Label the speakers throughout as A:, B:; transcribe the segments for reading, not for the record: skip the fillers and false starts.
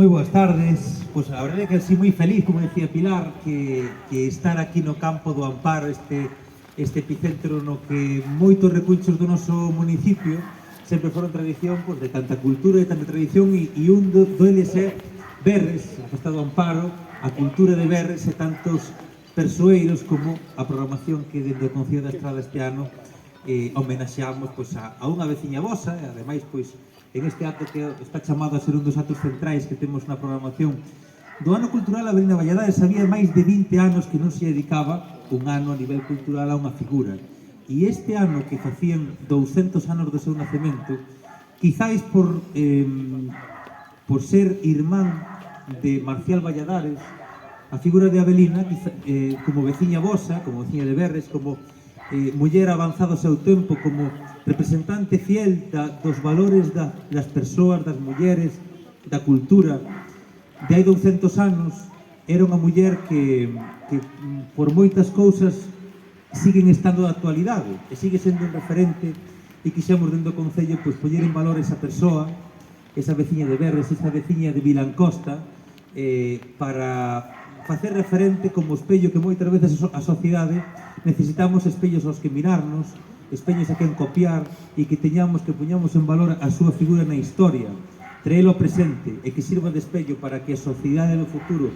A: Moi boas tardes. Pois a verdade é que así moi feliz, como decía Pilar, que estar aquí no campo do Amparo, este epicentro no que moitos recunchos do noso municipio sempre foron tradición pois, de tanta cultura e tanta tradición e un deles é Berres, a Festa do Amparo, a cultura de Berres e tantos persoeiros como a programación que dende o Concello da Estrada este ano homenaxeamos pois, a unha veciña vosa e ademais pois en este acto que está chamado a ser un dos actos centrais que temos na programación do Ano Cultural Avelina Valladares. Había máis de 20 anos que non se dedicaba un ano a nivel cultural a unha figura. E este ano que facían 200 anos do seu nacemento, quizáis por ser irmán de Marcial Valladares, a figura de Avelina, como veciña vosa, como veciña de Berres, como muller avanzado ao seu tempo, como representante fiel dos valores das persoas, das mulleres, da cultura, de hai 200 anos, era unha muller que por moitas cousas siguen estando da actualidade e sigue sendo un referente e quixemos dentro do Concello pois, poñer en valor esa persoa, esa veciña de Berres, esa veciña de Vilancosta, para facer referente como espello que moitas veces a sociedade necesitamos espellos aos que mirarnos, espellos a quen copiar e que poñamos en valor a súa figura na historia, traelo ao presente e que sirva de espello para que a sociedade do futuro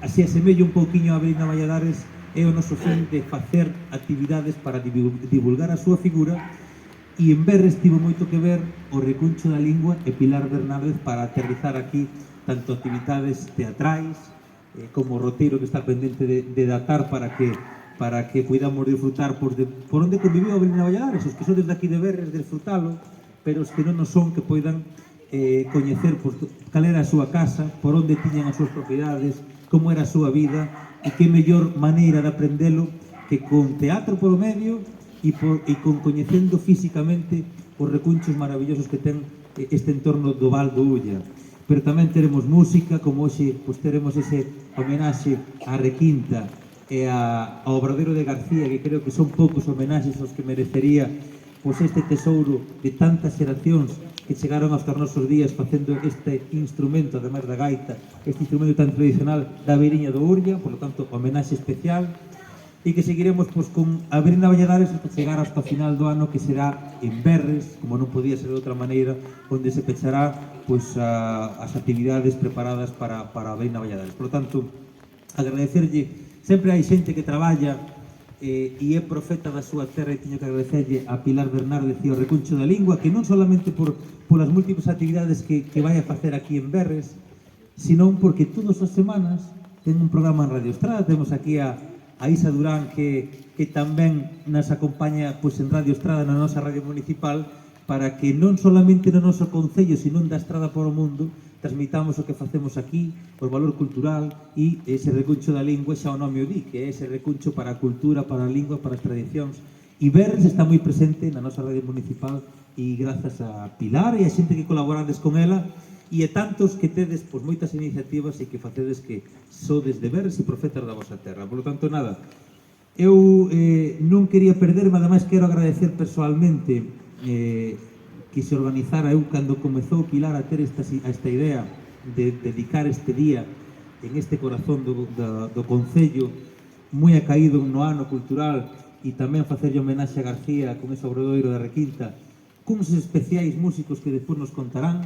A: así asemelle un pouquiño a Avelina Valladares. É o noso fin de facer actividades para divulgar a súa figura e en Berres tivo moito que ver o Recuncho da Lingua e Pilar Bernárdez para aterrizar aquí tanto actividades teatrais como o roteiro que está pendente de datar para que podamos disfrutar por onde conviviu Avelina Valladares, os que son desde aquí de Berres, disfrutalo, pero os que non son que poidan coñecer cal era a súa casa, por onde tiñan as súas propiedades, como era a súa vida e que mellor maneira de aprendelo que con teatro polo medio e con coñecendo físicamente os recunchos maravillosos que ten este entorno do Val do Ulla. Pero tamén teremos música, como hoxe pois teremos ese homenaxe á Requinta e ao Obradoiro de García, que creo que son poucos homenaxes aos que merecería pois este tesouro de tantas xeracións que chegaron hasta os nosos días facendo este instrumento, ademais da gaita, este instrumento tan tradicional da Beiriña do Urlla, por lo tanto, homenaxe especial, e que seguiremos pois, con Avelina Valladares hasta chegar hasta o final do ano, que será en Berres, como non podía ser de outra maneira, onde se pechará pois, as actividades preparadas para Avelina Valladares. Por lo tanto, agradecerlle, sempre hai xente que traballa e é profeta da súa terra, e teño que agradecerlle a Pilar Bernárdez e ao Recuncho da Lingua, que non solamente polas múltiples actividades que vai a facer aquí en Berres, senón porque todas as semanas ten un programa en Radio Estrada. Temos aquí a Isa Durán, que tamén nos acompaña pois, en Radio Estrada, na nosa radio municipal, para que non solamente no noso concello, senón da Estrada por o mundo, transmitamos o que facemos aquí, o valor cultural e ese recuncho da lingua, xa o nome o di, que é ese recuncho para a cultura, para a lingua, para as tradicións. E Berres está moi presente na nosa radio municipal e grazas a Pilar e a xente que colaborades con ela e a tantos que tedes pois, moitas iniciativas e que facedes que sodes de Berres e profetas da vosa terra. Por lo tanto, nada, eu non quería perderme, ademais quero agradecer persoalmente que se organizara eu cando comezou Pilar a ter esta idea de dedicar este día en este corazón do Concello moi acaído no ano cultural e tamén facerlle homenaxe a García con ese Obradoiro da Requinta cuns especiais músicos que despois nos contarán.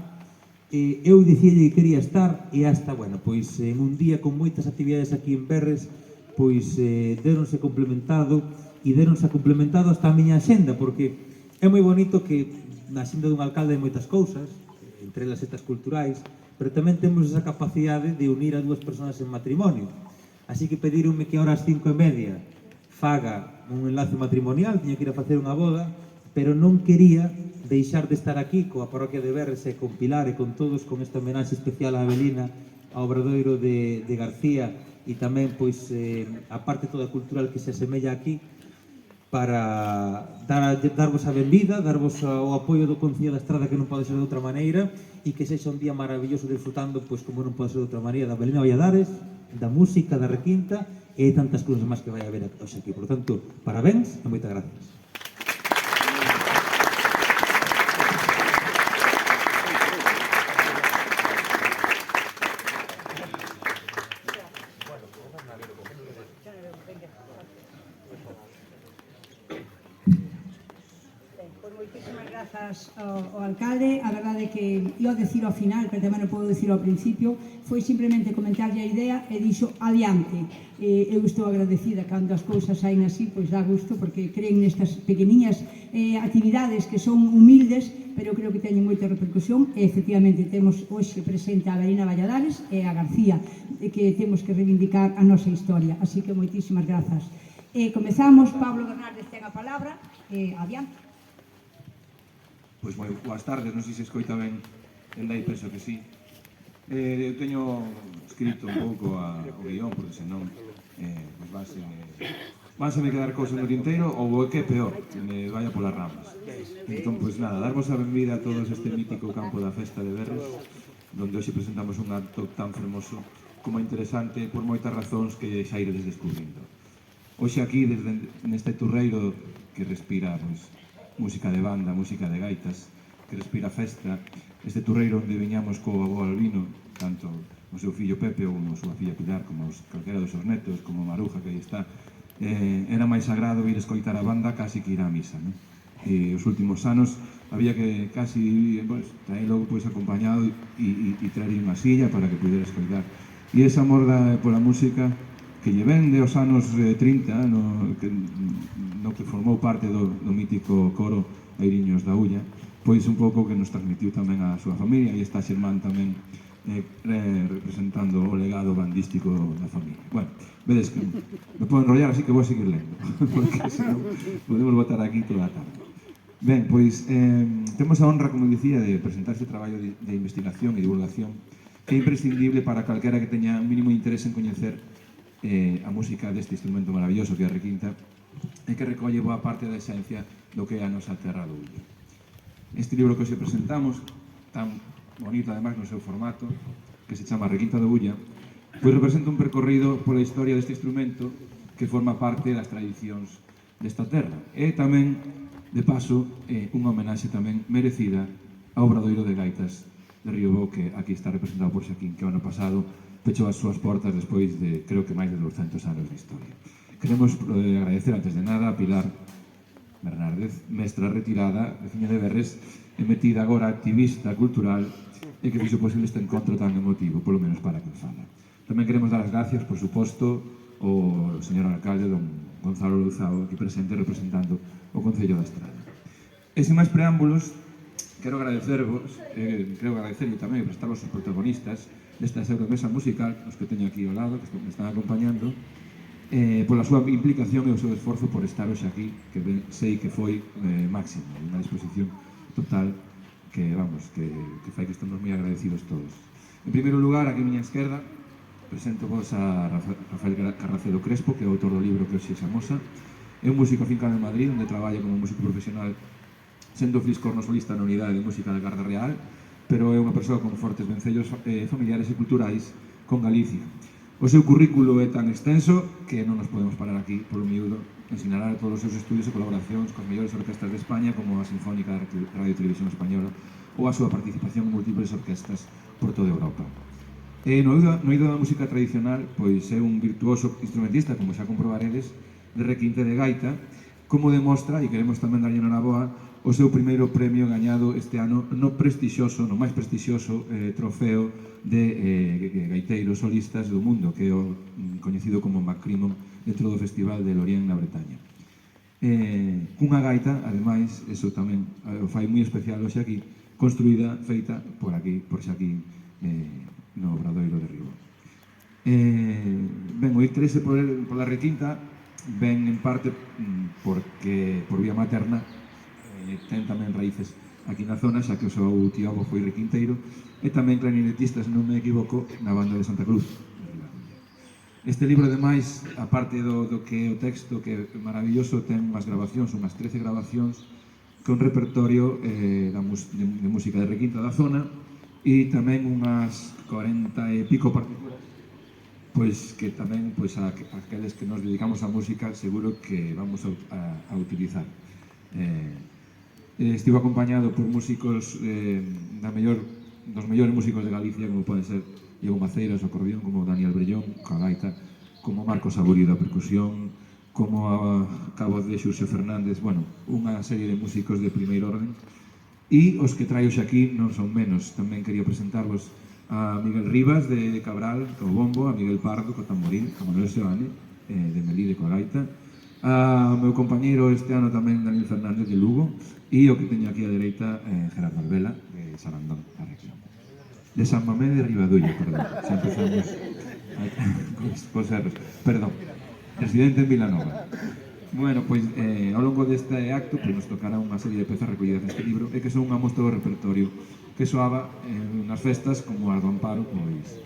A: Eu dicíalle que quería estar e hasta, bueno, pois en un día con moitas actividades aquí en Berres pois deronse complementado e deronse complementado hasta a miña axenda, porque é moi bonito que na xenda dun alcalde hai moitas cousas, entre elas estas culturais, pero tamén temos esa capacidade de unir a dúas persoas en matrimonio. Así que pedironme que ahora ás 5:30 faga un enlace matrimonial, tiño que ir a facer unha boda, pero non quería deixar de estar aquí coa parroquia de Berres e con Pilar e con todos, con esta homenaxe especial a Avelina, ao Obradoiro de García e tamén, pois, a parte toda cultural que se asemella aquí, para darvos a benvida, darvos o apoio do Concello da Estrada, que non pode ser de outra maneira, e que sexa un día maravilloso disfrutando, pois como non pode ser de outra maneira, da Avelina Valladares, da música da Requinta e tantas cousas máis que vai haber hoxe aquí. Por lo tanto, parabéns e moitas gracias.
B: Pois moitísimas grazas ao alcalde. A verdade é que ia decir ao final, pero tamén non podo decir ao principio, foi simplemente comentarlle a idea e dixo adiante. Eu estou agradecida cando as cousas saen así, pois dá gusto, porque creen nestas pequeniñas actividades que son humildes, pero creo que teñen moita repercusión. E efectivamente temos hoxe presente a Avelina Valladares e a García, que temos que reivindicar a nosa historia. Así que moitísimas grazas. Comezamos, Pablo Bernardes ten a palabra, adiante.
C: Pois moi boas tardes, non sei se escoita ben el dai, penso que sí. Eu teño escrito un pouco o guión, porque senón pois vanse me quedar cousas no tinteiro ou o que é peor, que me vaya polas ramas. Entón, pois nada, darvos a benvida a todos este mítico campo da Festa de Berres, donde hoxe presentamos un acto tan fermoso como interesante por moitas razóns que xa iredes descubrindo. Hoxe aquí, desde neste turreiro que respira pois, música de banda, música de gaitas, que respira festa, este turreiro onde viñamos co avó Albino, tanto o seu fillo Pepe ou a súa filla Pilar, como calquera dos seus netos, como Maruja, que aí está, era máis sagrado ir escoitar a banda casi que ir á misa, non? E os últimos anos había que casi traelo pois, acompañado e traer unha silla para que pudera escoitar. E esa amor pola música que lle ven de os anos 30, no que formou parte do mítico coro Airiños da Ulla, pois un pouco que nos transmitiu tamén a súa familia, e está Xermán tamén representando o legado bandístico da familia. Bueno, vedes que me podo enrollar, así que vou seguir lendo, porque senón podemos botar aquí toda a tarde. Ben, pois temos a honra, como dicía, de presentar este traballo de investigación e divulgación que é imprescindible para calquera que teña un mínimo interés en coñecer a música deste instrumento maravilloso que é a requinta e que recolle boa parte da esencia do que é a nosa terra do Ulla. Este libro que hoxe presentamos, tan bonito ademais no seu formato, que se chama Requinta do Ulla, pois representa un percorrido pola historia deste instrumento que forma parte das tradicións desta terra. E tamén, de paso, unha homenaxe tamén merecida ao Obradoiro de Gaitas de Riobó, que aquí está representado por Xaquín, que o ano pasado pechou as súas portas despois de, creo que máis de 200 anos de historia. Queremos agradecer, antes de nada, a Pilar Bernárdez, mestra retirada de Ciña de Berres, e metida agora activista cultural, e que fixo posible este encontro tan emotivo, polo menos para quen fala. Tamén queremos dar as gracias, por suposto, ao señor alcalde, don Gonzalo Luzao, aquí presente, representando o Concello da Estrada. E sin máis preámbulos, quero agradecervos, quero agradecerle tamén e prestar aos protagonistas desta pseudomesa musical, os que teño aquí ao lado, que me están acompañando, pola súa implicación e o seu esforzo por estar hoxe aquí, que sei que foi máximo, unha disposición total que, vamos, que fai que estamos moi agradecidos todos. En primeiro lugar, aquí a miña esquerda, presento vos a Rafael Carracedo Crespo, que é o autor do libro que hoxe se amosa. É un músico afincado en Madrid, onde traballa como músico profesional, sendo fliscorno solista na unidade de música da Garda Real, pero é unha persoa con fortes vencellos familiares e culturais con Galicia. O seu currículo é tan extenso que non nos podemos parar aquí polo miúdo en sinalar todos os seus estudios e colaboracións con mellores orquestas de España, como a Sinfónica da Radio e Televisión Española, ou a súa participación en múltiples orquestas por toda Europa. No eido da música tradicional, pois é un virtuoso instrumentista, como xa comprobaredes, de requinte de gaita, como demostra, e queremos tamén darlle enhoraboa, o seu primeiro premio gañado este ano no prestixioso, no máis prestixioso trofeo de gaiteiros solistas do mundo, que é o coñecido como Macrimon dentro do Festival de Lorient na Bretaña. Cunha gaita, ademais, eso tamén o fai moi especial hoxe aquí, construída, feita por aquí, por Xaquín, no Obradoiro de Riobó. Ben, o interese pola requinta ven en parte porque por vía materna ten tamén raíces aquí na zona, xa que o seu tío avó foi requinteiro, e tamén clarinetista, se non me equivoco, na banda de Santa Cruz. Este libro, ademais, aparte do que é o texto, que é maravilloso, ten unhas grabacións, unhas 13 grabacións, con repertorio de música de requinta da zona, e tamén unhas 40 e pico partituras, pois que tamén, pois, aqueles que nos dedicamos á música, seguro que vamos a utilizar. Estivo acompañado por músicos dos mellores músicos de Galicia, como poden ser Diego Maceiras, o acordeón, como Daniel Brellón, coa gaita, como Marcos Aburio da percusión, como a cabo de Xurxo Fernández, bueno, unha serie de músicos de primeiro orden. E os que traio xa aquí non son menos. Tamén quería presentarvos a Miguel Rivas de Cabral, co bombo, a Miguel Pardo, co tamboril, a Manuel Seoane, de Melide, coa gaita, a meu compañeiro este ano tamén Daniel Fernández de Lugo, e o que teño aquí á dereita, Gerardo Albela, de Sarandón, a Región. De San Mamé de Ribadulla, perdón, xa empezamos cos erros. Perdón, residente en Vilanova. Bueno, pois ao longo deste acto pois, nos tocará unha serie de pezas recollidas neste libro e que son unha mostra do repertorio que soaba nas festas como as do Amparo pois,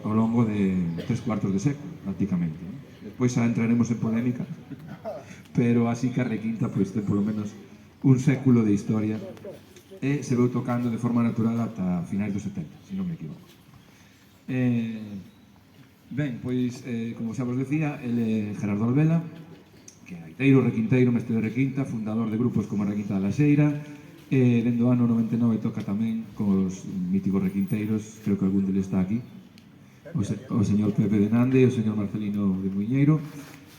C: ao longo de 3/4 de século, prácticamente. Despois xa entraremos en polémica, pero así que a Requinta pois, ten polo menos un século de historia e se veu tocando de forma natural ata finais dos 70, se non me equivoco. Ben, pois, como xa vos decía, ele é Gerardo Albela, que é gaiteiro, requinteiro, mestre de requinta, fundador de grupos como a Requinta da Laxeira, e dende o ano 99 toca tamén cos míticos requinteiros, creo que algún deles está aquí, o señor Pepe de Nande e o señor Marcelino de Muiñeiro,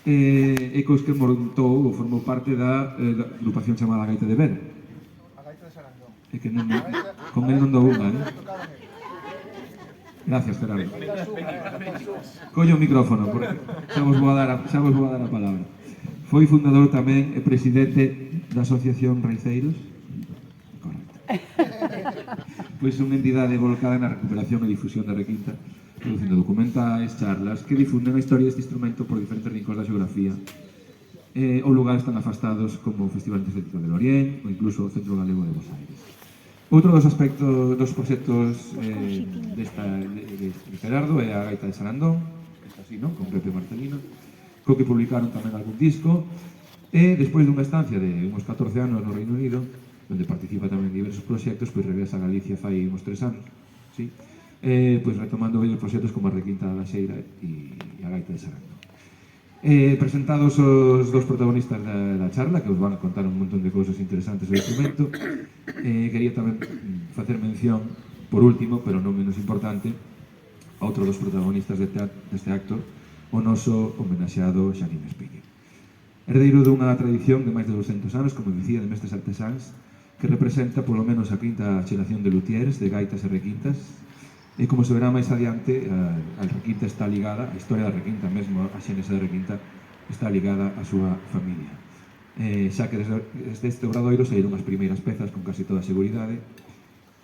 C: e cos que montou ou formou parte da agrupación chamada Gaita de Ver.
D: A gaita de Sarandón.
C: E que non, con el non dou unha, Gracias, Gerardo. Collo o micrófono, porque xa vos vou a dar a palabra. Foi fundador tamén e presidente da Asociación Raiceiros. Correcto. Pois unha entidade volcada na recuperación e difusión da requinta, producindo documentais, charlas, que difunden a historia deste instrumento por diferentes rincóns da xeografía ou lugares tan afastados como o Festival Intercéntrico de Lorient ou incluso o Centro Galego de Bos Aires. Outro dos aspectos dos proxectos de Gerardo é a Gaita de Sarandón, esta así, non? Con Pepe Marcelino, co que publicaron tamén algún disco, e despois dunha estancia de uns 14 anos no Reino Unido, onde participa tamén en diversos proxectos, pois regresa a Galicia fai uns 3 anos, sí? Pois retomando vellos proxectos como a Requinta da Laxeira e a Gaita de Sarandón. Presentados os dos protagonistas da charla, que os van a contar un montón de cousas interesantes do instrumento, quería tamén facer mención, por último, pero non menos importante, a outro dos protagonistas deste acto, o noso homenaxeado Xanín Espigue. Herdeiro dunha tradición de máis de 200 anos, como dicía, de mestres artesáns, que representa polo menos a quinta xeración de luthiers, de gaitas e requintas, e como se verá máis adiante, a requinta está ligada, a historia da requinta mesmo, a xénese da requinta, está ligada á súa familia. Xa que desde este obradoiro saíron as primeiras pezas con casi toda a seguridade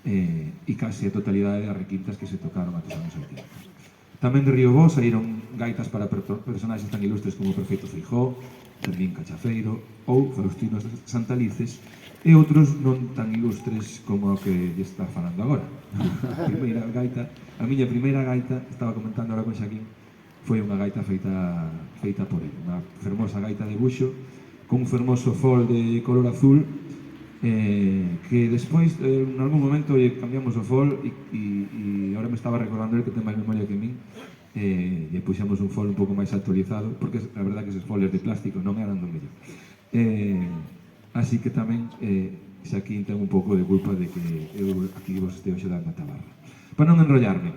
C: e casi a totalidade das requintas que se tocaron até os anos 80. Tamén de Riobó saíron gaitas para personaxes tan ilustres como Perfeito Feijó, Fermín Cachafeiro ou Faustino Santalices, e outros non tan ilustres como o que lle está falando agora. A miña primeira gaita, estaba comentando agora con Xaquín, foi unha gaita feita por ele, unha fermosa gaita de buxo, con un fermoso fol de color azul, que despois, en algún momento, cambiamos o fol e agora me estaba recordando ele que ten máis memoria que min, e puxamos un fol un pouco máis actualizado, porque a verdad que esos foles de plástico non eran do mellor. Así que tamén Xaquín ten un pouco de culpa de que eu aquí vos esteo xe dando a tabarra. Para non enrollarme,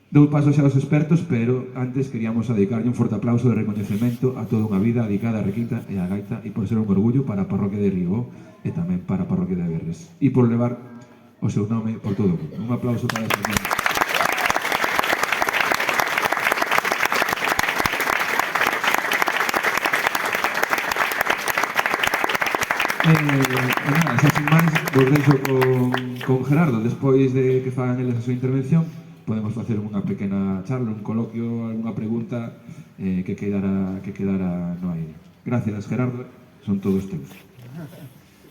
C: dou paso xa aos expertos, pero antes queríamos dedicarlle un forte aplauso de recoñecemento a toda unha vida dedicada a requinta e a gaita e por ser un orgullo para a parroquia de Riobó e tamén para a parroquia de Berres e por levar o seu nome por todo o mundo. Un aplauso para este mundo. Nada, xa sin máis, vos deixo con Gerardo. Despois de que fagan eles a súa intervención, podemos facer unha pequena charla, un coloquio, algunha pregunta que quedara no aire. Gracias, Gerardo, son todos teus.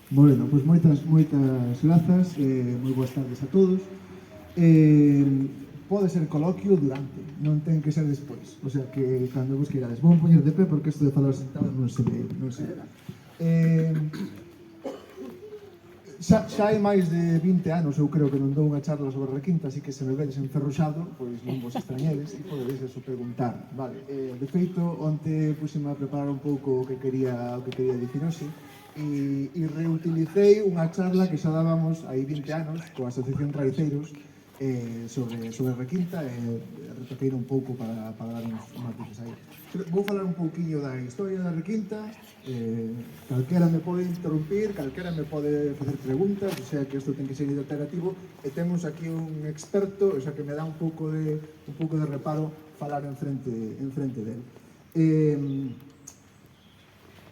D: Bueno, pois moitas grazas, moi boas tardes a todos. Pode ser coloquio durante, non ten que ser despois. O sea que cando vos queirades, vou poñer de pé porque isto de falar sentado non se verá. Xa hai máis de 20 anos, eu creo que non dou unha charla sobre requinta, así que se me vedes enferruxado, pois non vos extrañedes e podedes eso preguntar. Vale, de feito, onte puxeme a preparar un pouco o que quería dicir hoxe e reutilicei unha charla que xa dábamos hai 20 anos coa Asociación Raiceiros sobre a requinta e retoqueira un pouco para dar uns matices aí. Vou falar un pouquiño da historia da requinta, calquera me pode interrumpir, calquera me pode facer preguntas, o sea que isto ten que ser interactivo, e temos aquí un experto, o sea que me dá un pouco de reparo falar en frente del.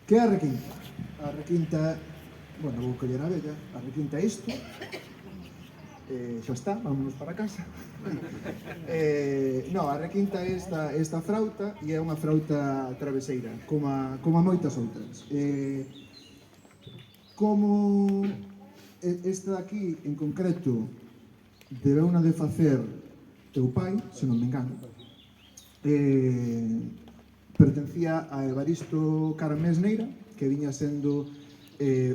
D: Que é a requinta? A requinta, bueno, vou coller a vella, a requinta é isto, xa está, vámonos para casa. No, a requinta é esta frauta e é unha frauta traveseira, como a moitas outras. Como esta aquí, en concreto, debeuna de facer teu pai, se non me engano, pertencía a Evaristo Carmés Neira, que viña sendo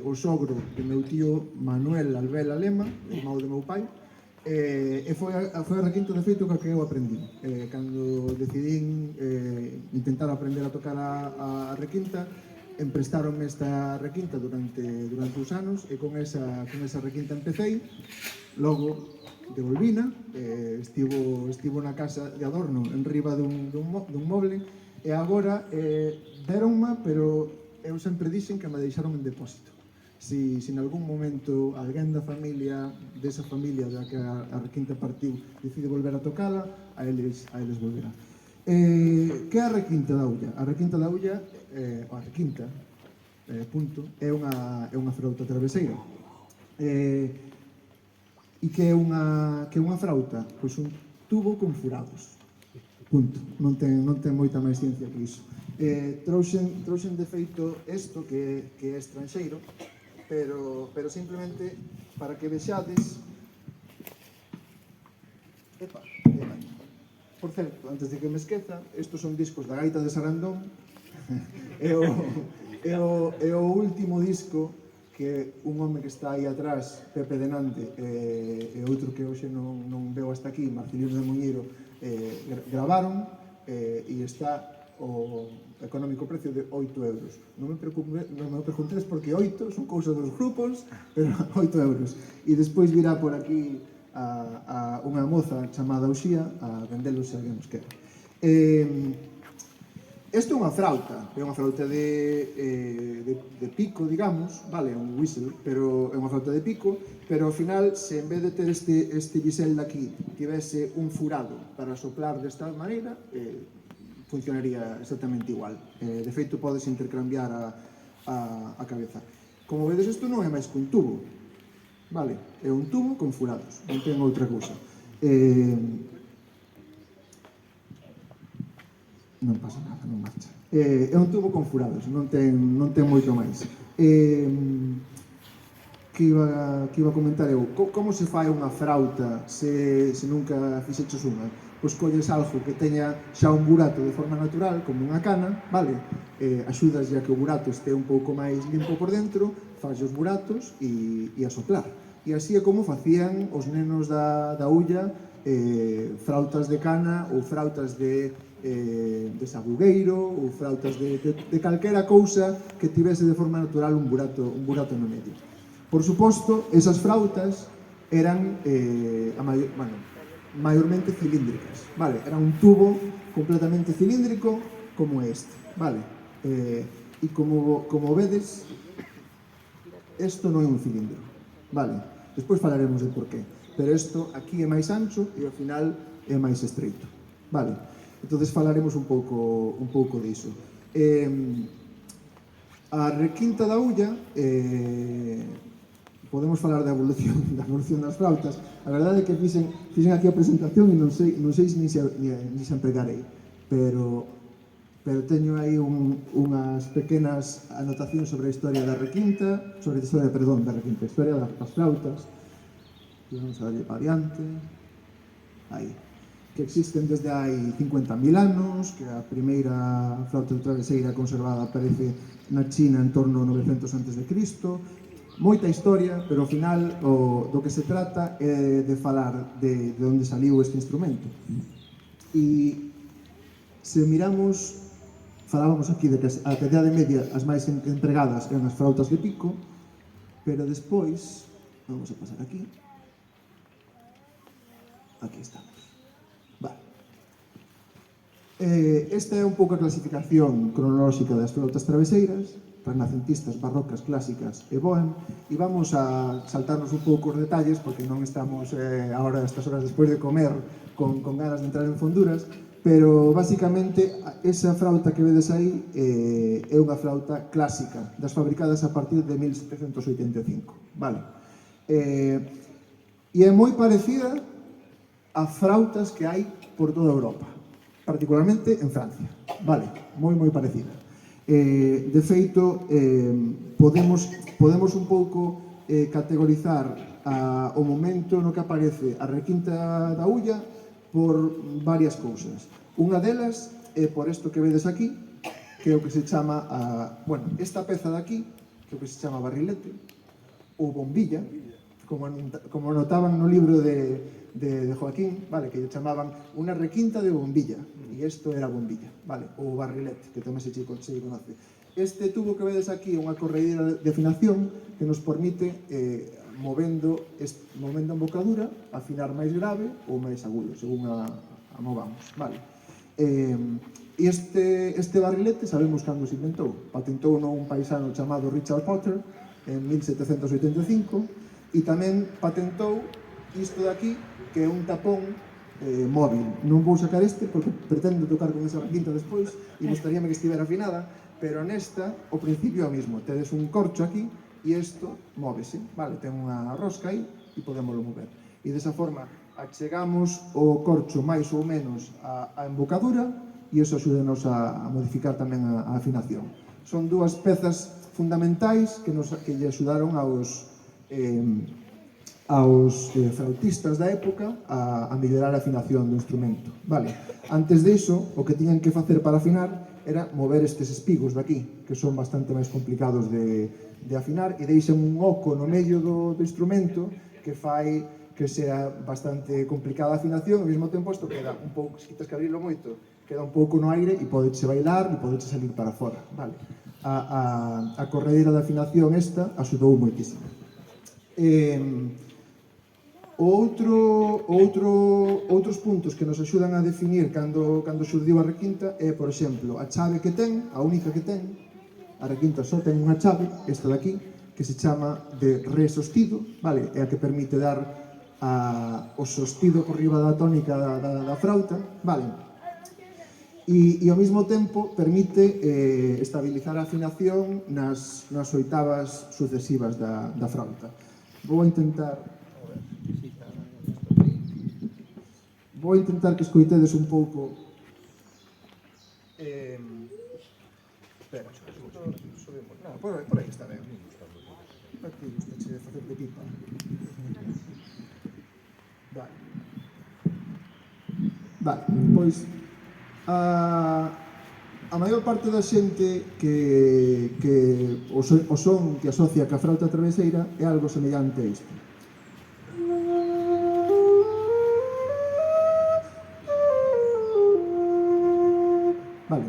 D: o sogro de meu tío Manuel Albela Lema, irmão de meu pai, e foi a requinta de feito que eu aprendi. Cando decidín intentar aprender a tocar a requinta, emprestaronme esta requinta durante uns anos e con esa requinta empecéi. Logo devolvina, estivo na casa de adorno en riba dun moble e agora deronma, pero eu sempre dixen que me deixaron en depósito. Si en algún momento alguén da familia, desa familia da que a requinta partiu, decide volver a tocala, a eles volverá. Que é a requinta da Ulla? A requinta da Ulla, a requinta, punto, é unha frauta traveseira. E que é unha frauta? Pois un tubo con furados. Punto. Non ten moita máis ciencia que iso. Trouxen de feito isto que é estranxeiro, pero simplemente para que vexades. Por certo, antes de que me esqueza, estos son discos da gaita de Sarandón. É o último disco que un home que está aí atrás, Pepe Denante, e outro que hoxe non veo hasta aquí, Marcelino de Muñeiro, gravaron, e está o económico precio de 8 euros. Non me preguntes porque 8 son cousas dos grupos, pero 8 euros. E despois virá por aquí a unha moza chamada Uxía a vendelo se alguén nos quere. Isto é unha flauta de pico, digamos, vale, un whistle, pero é unha flauta de pico, pero ao final, se en vez de ter este bisel daqui tivese un furado para soplar desta maneira, funcionaría exactamente igual. De feito, podes intercambiar a cabeza. Como vedes, isto non é máis que un tubo, vale? É un tubo con furados, non ten outra cousa. Non pasa nada, non marcha. É un tubo con furados, non ten moito máis. Que iba a comentar eu? Como se fai unha frauta se nunca fixeches unha? Pois colles algo que teña xa un burato de forma natural, como unha cana, vale? Axudas a que o burato este un pouco máis limpo por dentro, faz os buratos e a soplar. E así é como facían os nenos da Ulla frautas de cana ou frautas de sabugueiro ou frautas de calquera cousa que tivese de forma natural un burato no medio. Por suposto, esas frautas eran maiormente cilíndricas, vale? Era un tubo completamente cilíndrico como este, vale? E como vedes, isto non é un cilindro, vale? Despois falaremos de por qué, pero isto aquí é máis ancho e ao final é máis estreito, vale? Entonces falaremos un pouco diso. A requinta da Ulla, podemos falar da evolución das flautas. A verdade é que fixen aquí a presentación e non sei nin se empregarei, pero teño aí unhas pequenas anotacións sobre a historia da requinta, historia das flautas. Vamos a darlle para adiante. Aí. Que existen desde hai 50.000 anos, que a primeira flauta traveseira conservada aparece na China en torno ao 900 a.C. Moita historia, pero ao final do que se trata é de falar de onde saliu este instrumento. E se miramos, falábamos aquí de que a Idade Media as máis empregadas eran as flautas de pico, pero despois, vamos a pasar aquí, Aquí estamos. Vale. Esta é un pouco a clasificación cronolóxica das flautas traveseiras, renacentistas, barrocas, clásicas e bohem, e vamos a saltarnos un pouco os detalles, porque non estamos agora, estas horas despois de comer, con ganas de entrar en fonduras, pero basicamente esa flauta que vedes aí é unha flauta clásica, das fabricadas a partir de 1785, vale? E é moi parecida a flautas que hai por toda Europa, particularmente en Francia, vale? Moi parecida. De feito, podemos un pouco categorizar o momento no que aparece a requinta da Ulla por varias cousas. Unha delas é por isto que vedes aquí, que é o que se chama, esta peza de aquí, que é o que se chama barrilete, ou bombilla, como notaban no libro de Joaquín, vale, que lle chamaban unha requinta de bombilla, e isto era bombilla, vale, ou barrilete, que tamén se conoce. Este tubo que vedes aquí é unha corredeira de afinación que nos permite, movendo a embocadura, afinar máis grave ou máis agudo, según a movamos, vale. E este barrilete sabemos cando se inventou. Patentou un paisano chamado Richard Potter en 1785 e tamén patentou isto de aquí, que é un tapón móvil. Non vou sacar este porque pretendo tocar con esa requinta despois e gustaríame que estivera afinada, pero nesta, ao principio é o mismo. Tedes un corcho aquí e isto móvese, vale? Ten unha rosca aí e podémoslo mover. E desa forma achegamos o corcho máis ou menos á embocadura e iso axúdenos a modificar tamén a afinación. Son dúas pezas fundamentais que lle axudaron aos flautistas da época a mellorar a afinación do instrumento. Vale. Antes diso, o que tiñan que facer para afinar era mover estes espigos de aquí, que son bastante máis complicados de afinar, e deixan un oco no medio do instrumento que fai que sea bastante complicada a afinación, ao mesmo tempo isto queda un pouco, se quitas que abrirlo moito, queda un pouco no aire e podeche bailar e podeche salir para fora. Vale. A corredeira de afinación esta axudou moitísimo. Outros puntos que nos axudan a definir cando xurdiu a requinta é, por exemplo, a chave que ten, a única que ten. A requinta só ten unha chave, esta de aquí, que se chama de re sostido, vale? É a que permite dar o sostido por riba da tónica da frauta, vale? E ao mesmo tempo permite estabilizar a afinación nas oitavas sucesivas da frauta. Vou intentar que escoitedes un pouco. Espera, subimos. Non, por aí está ben. Aquí gustache de facer de pipa. Vale, pois a maior parte da xente que o son que asocia ca flauta traveseira é algo semellante a isto. Vale,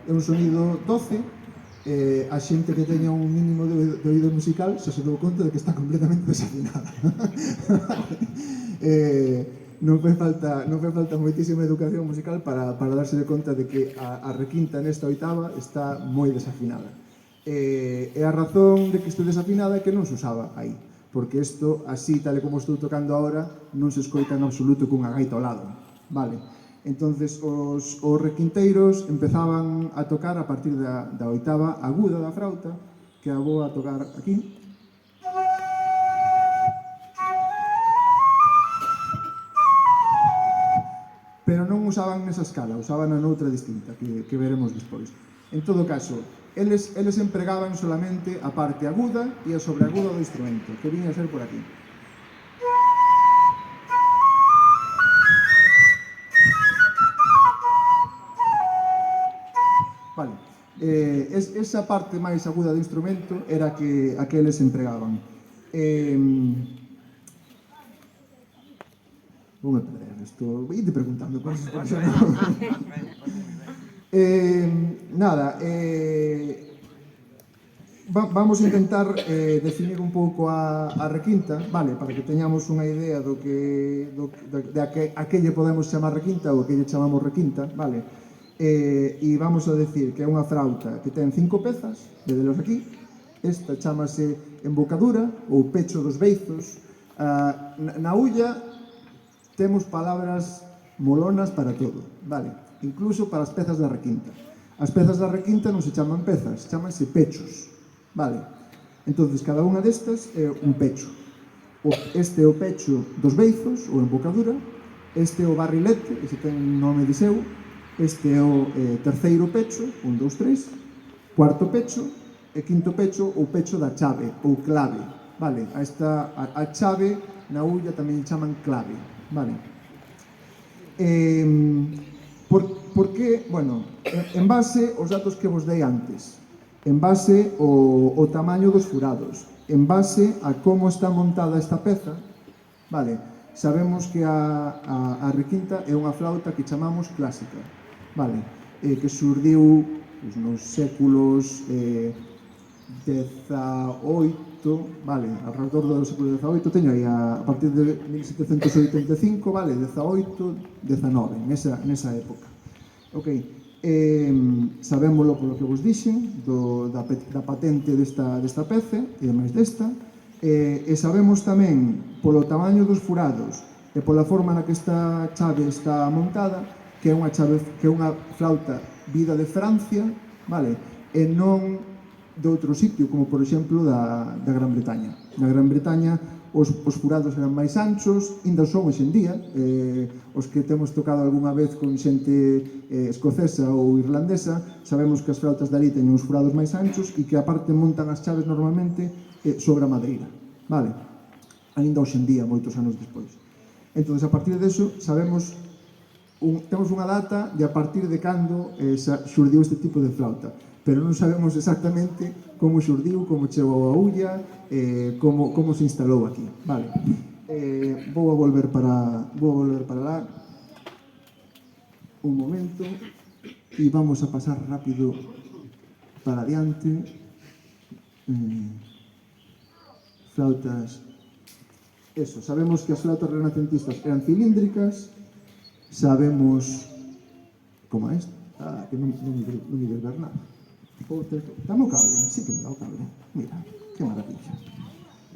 D: é un sonido doce, a xente que teña un mínimo de oído musical se dou conta de que está completamente desafinada. Non fai falta moitísima educación musical para darse de conta de que a requinta nesta oitava está moi desafinada. E a razón de que este desafinada é que non se usaba aí, porque isto, así, tal e como estou tocando agora, non se escoita en absoluto cunha gaita ao lado, vale? Entonces, os requinteiros empezaban a tocar a partir da oitava aguda da frauta, que a vou a tocar aquí. Pero non usaban nesa escala, usaban noutra distinta, que veremos despois. En todo caso, eles empregaban solamente a parte aguda e a sobreaguda do instrumento, que viña a ser por aquí. Vale, esa parte máis aguda do instrumento era a que eles empregaban. Vou me perder, estou... Ide preguntando cosas por xa. vamos a intentar definir un pouco a requinta, vale, para que teñamos unha idea de a que lle podemos chamar requinta ou a que lle chamamos requinta, vale. E vamos a decir que é unha frauta que ten 5 pezas, vedelos aquí. Esta chamase embocadura ou pecho dos beizos. Na ulla temos palabras molonas para todo, vale, incluso para as pezas da requinta. As pezas da requinta non se chaman pezas, chamanse pechos, vale. Entonces, cada unha destas é un pecho. Este é o pecho dos beizos, ou embocadura. Este é o barrilete, ese ten nome de seu. Este é o terceiro pecho, 1, 2, 3. Cuarto pecho e quinto pecho, o pecho da chave, ou clave, vale. A chave na ulla tamén chaman clave, vale. Por que? Bueno, en base aos datos que vos dei antes, en base ao tamaño dos furados, en base a como está montada esta peza, vale, sabemos que a requinta é unha flauta que chamamos clásica, vale, que surdiu nos séculos 18, vale, alrededor do século 18, teño aí a partir de 1785, vale, 18, 19, nesa época. Ok, sabémolo polo que vos dixen, da patente desta pece, e máis desta, e sabemos tamén polo tamaño dos furados e pola forma na que esta chave está montada, que é unha flauta vida de Francia, vale, e non de outro sitio, como por exemplo da Gran Bretaña. Na Gran Bretaña os furados eran máis anchos, ainda son hoxe en día, os que temos tocado algunha vez con xente escocesa ou irlandesa, sabemos que as flautas dali teñen os furados máis anchos e que aparte montan as chaves normalmente sobre a madeira, vale? Ainda hoxe en día, moitos anos despois. Entón, a partir deso, sabemos, temos unha data de a partir de cando xurdiu este tipo de flauta, pero non sabemos exactamente como xurdiu, como chegou a ulla, como se instalou aquí, vale. Vou a volver para lá un momento e vamos a pasar rápido para adiante. Flautas, eso, sabemos que as flautas renacentistas eran cilíndricas, sabemos como é isto, que non me ves ver nada. Dame o cable, sí que me dá o cable. Mira, que maravilla.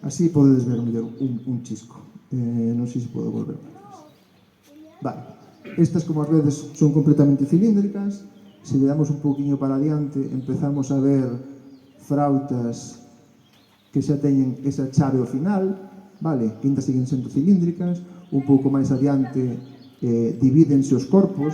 D: Así podedes ver mellor un chisco. Non sei se podo volver para atrás. Vale. Estas, como as vedes, son completamente cilíndricas. Se le damos un pouquiño para adiante, empezamos a ver frautas que xa teñen esa chave ao final, vale, que ainda siguen sendo cilíndricas. Un pouco máis adiante divídense os corpos.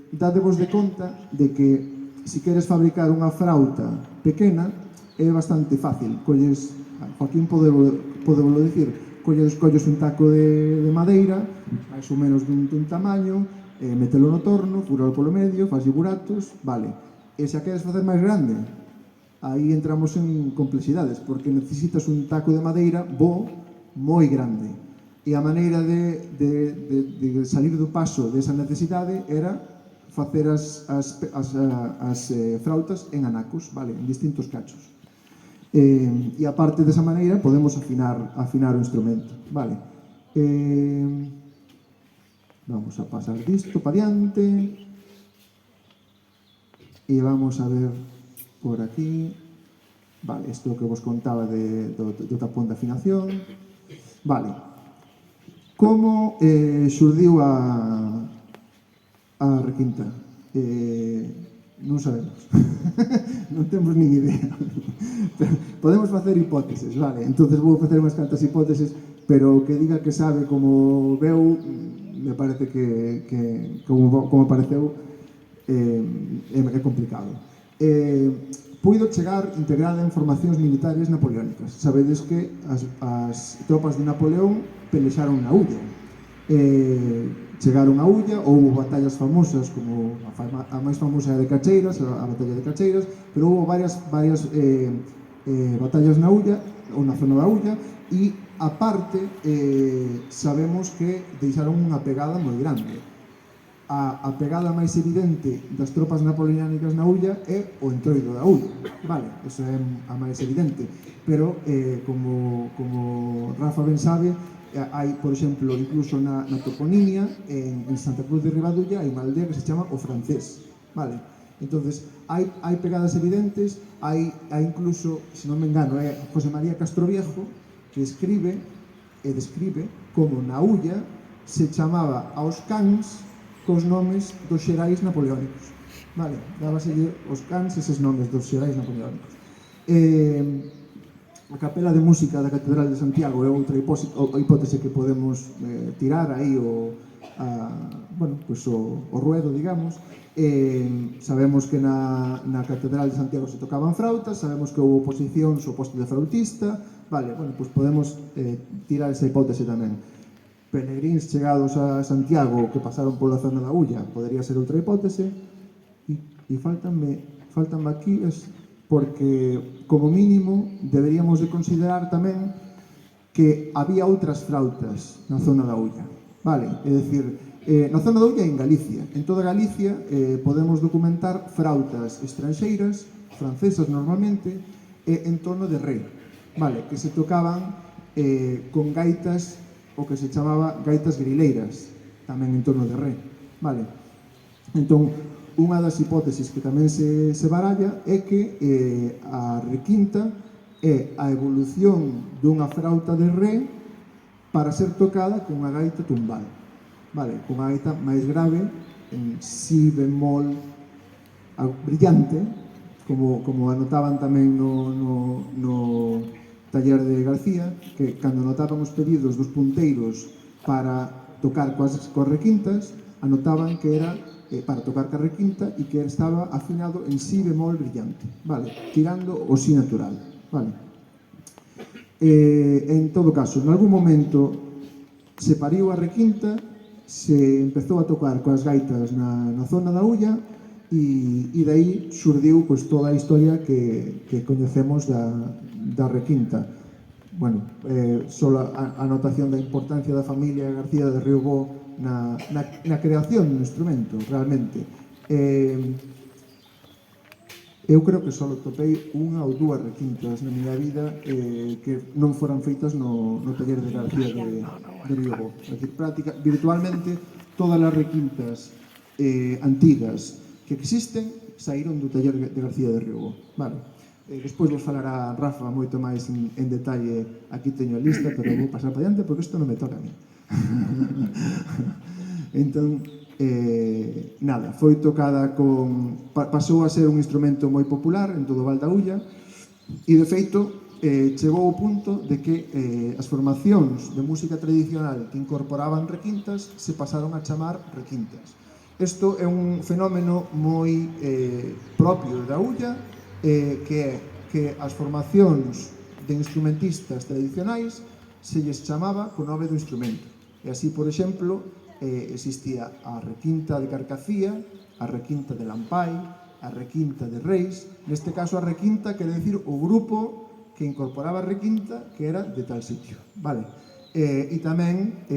D: Dadevos de conta de que se queres fabricar unha frauta pequena é bastante fácil. Colles, Joaquín podevolo dicir, colles un taco de madeira, máis ou menos dun tamaño, metelo no torno, furalo polo medio, faslle buratos, vale. E se a queres facer máis grande, aí entramos en complexidades, porque necesitas un taco de madeira bo, moi grande. E a maneira de salir do paso desa necesidade era facer as frautas en anacos, vale, en distintos cachos. E aparte desa maneira podemos afinar o instrumento, vale. Vamos a pasar disto para diante e vamos a ver por aquí, vale, isto que vos contaba do tapón de afinación, vale. Como xurdiu a requinta? Non sabemos. Non temos nin idea. Podemos facer hipóteses, vale? Entonces vou facer unhas cantas hipóteses, pero que diga que sabe como veu, me parece que como apareceu é complicado. Puido chegar integrada en formacións militares napoleónicas. Sabedes que as tropas de Napoleón pelexaron na ulla. Chegaron a ulla, houve batallas famosas, como a máis famosa é de Cacheiras, a batalla de Cacheiras, pero houve varias batallas na ulla, ou na zona da ulla, e aparte sabemos que deixaron unha pegada moi grande. a pegada máis evidente das tropas napoleónicas na Ulla é o entroido da Ulla, vale, eso é a máis evidente, pero como Rafa ben sabe, hai, por exemplo, incluso na toponimia, en Santa Cruz de Ribadulla hai unha aldea que se chama O Francés, vale, entonces hai pegadas evidentes, hai incluso, se non me engano, é José María Castroviejo que escribe e describe como na Ulla se chamaba aos cans cos nomes dos xerais napoleónicos, vale, dábaselle os cans eses nomes dos xerais napoleónicos. A capela de música da Catedral de Santiago é outra hipótese que podemos tirar aí o ruedo, digamos. Sabemos que na Catedral de Santiago se tocaban frautas, sabemos que houve oposicións ao posto de frautista, vale, bueno, pois podemos tirar esa hipótese tamén. Peregríns chegados a Santiago que pasaron pola zona da Ulla, podería ser outra hipótese, e faltanme aquí porque, como mínimo, deberíamos de considerar tamén que había outras frautas na zona da Ulla, vale? É dicir, na zona da Ulla e en Galicia, en toda Galicia podemos documentar frautas estranxeiras, francesas normalmente, en torno de Ré, vale? Que se tocaban con gaitas o que se chamaba gaitas grileiras, tamén en torno de Ré, vale? Entón, unha das hipótesis que tamén se baralla é que a requinta é a evolución dunha frauta de Ré para ser tocada cunha gaita tumbal, vale? Cunha gaita máis grave, en si bemol brillante, como anotaban tamén no taller de García, que cando anotaban os pedidos dos punteiros para tocar coas requintas, anotaban que era para tocar ca requinta e que estaba afinado en si bemol brillante, vale, tirando o si natural, vale. En todo caso, en algún momento se pariu a requinta, se empezou a tocar coas gaitas na zona da Ulla e dai xurdiu pois toda a historia que coñecemos da requinta. Bueno, só a anotación da importancia da familia García de Riobó na creación do instrumento, realmente. Eu creo que só topei unha ou dúas requintas na miña vida que non foran feitas no taller de García de Riobó. É dicir, virtualmente todas as requintas antigas que existen saíron do taller de García de Riobó, vale? Despois vos falará Rafa moito máis en detalle, aquí teño a lista, pero vou pasar para diante porque isto non me toca a mí. Entón, nada, foi tocada pasou a ser un instrumento moi popular en todo o Val da Ulla e, de feito, chegou ao punto de que as formacións de música tradicional que incorporaban requintas se pasaron a chamar requintas. Isto é un fenómeno moi propio da Ulla, que é que as formacións de instrumentistas tradicionais se lles chamaba co nome do instrumento. E así, por exemplo, existía a requinta de Carcacía, a requinta de Lampai, a requinta de Reis. Neste caso, a requinta quere dicir o grupo que incorporaba a requinta que era de tal sitio, vale? E tamén,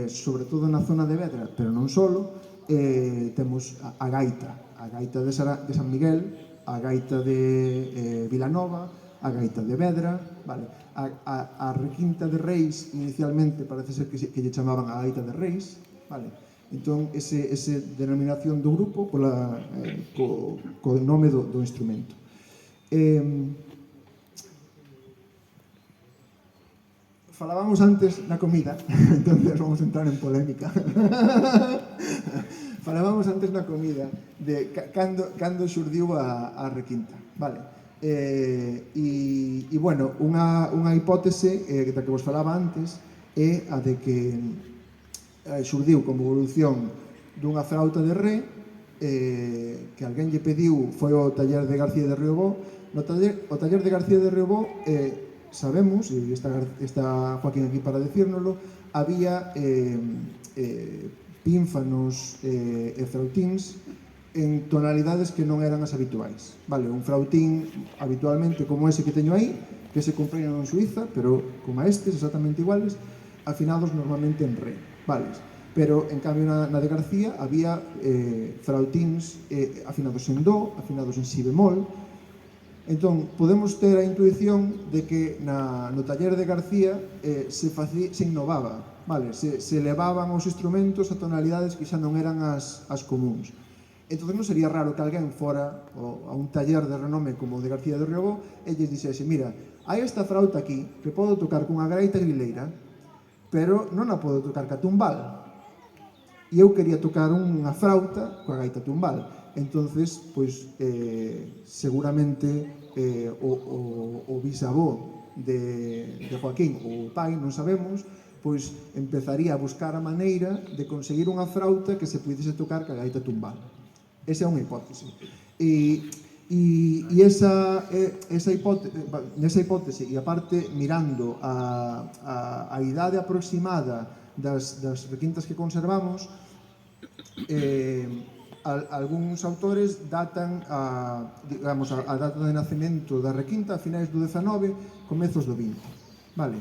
D: sobre todo na zona de Vedra, pero non solo, temos a gaita de San Miguel, a gaita de Vilanova, a gaita de Vedra, vale? A requinta de Reis inicialmente parece ser que lle chamaban a gaita de Reis, vale? Entón, ese denominación do grupo co nome do instrumento. Falábamos antes na comida, entonces vamos a entrar en polémica. Falábamos antes na comida de cando xurdiu a requinta, vale? E, bueno, unha hipótese da que vos falaba antes é a de que xurdiu como evolución dunha flauta de Ré que alguén lle pediu, foi o taller de García de Riobó. O taller de García de Riobó, sabemos, e está Joaquín aquí para decírnoslo, había pínfanos e flautíns en tonalidades que non eran as habituais, vale? Un flautín habitualmente como ese que teño aí, que se compraron en Suiza, pero como estes, exactamente iguales, afinados normalmente en Re, vale? pero en cambio na de García había frautíns afinados en do, afinados en si bemol. Entón, podemos ter a intuición de que no taller de García se innovaba, vale? Se elevaban os instrumentos a tonalidades que xa non eran as comuns. Entón non sería raro que alguén fora a un taller de renome como o de García de Riobó e lles dixese, mira, hai esta frauta aquí que podo tocar cunha gaita grileira, pero non a podo tocar ca tumbal. E eu quería tocar unha frauta coa gaita tumbal. Entonces, pois, seguramente o bisavó de Joaquín, ou o pai, non sabemos, pois empezaría a buscar a maneira de conseguir unha frauta que se pudese tocar ca gaita tumbal. Esa é unha hipótese. E nesa hipótese, e aparte mirando a idade aproximada das requintas que conservamos, algúns autores datan a data de nacemento da requinta a finais do 19, comezos do 20. Vale.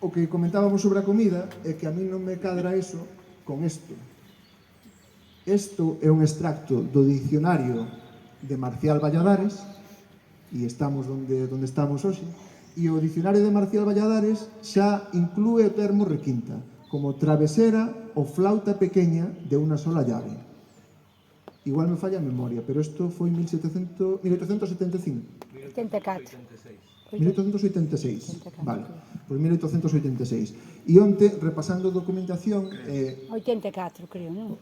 D: O que comentábamos sobre a comida é que a mí non me cadra eso con isto. Isto é un extracto do dicionario de Marcial Valladares, e estamos onde estamos hoxe, e o dicionario de Marcial Valladares xa inclúe o termo requinta como travesera ou flauta pequeña de unha sola llave. Igual me falla a memoria, pero isto foi 1875.
B: 84.
D: 1886, vale, pois 1886. E onte, repasando documentación...
B: 84, creo, non?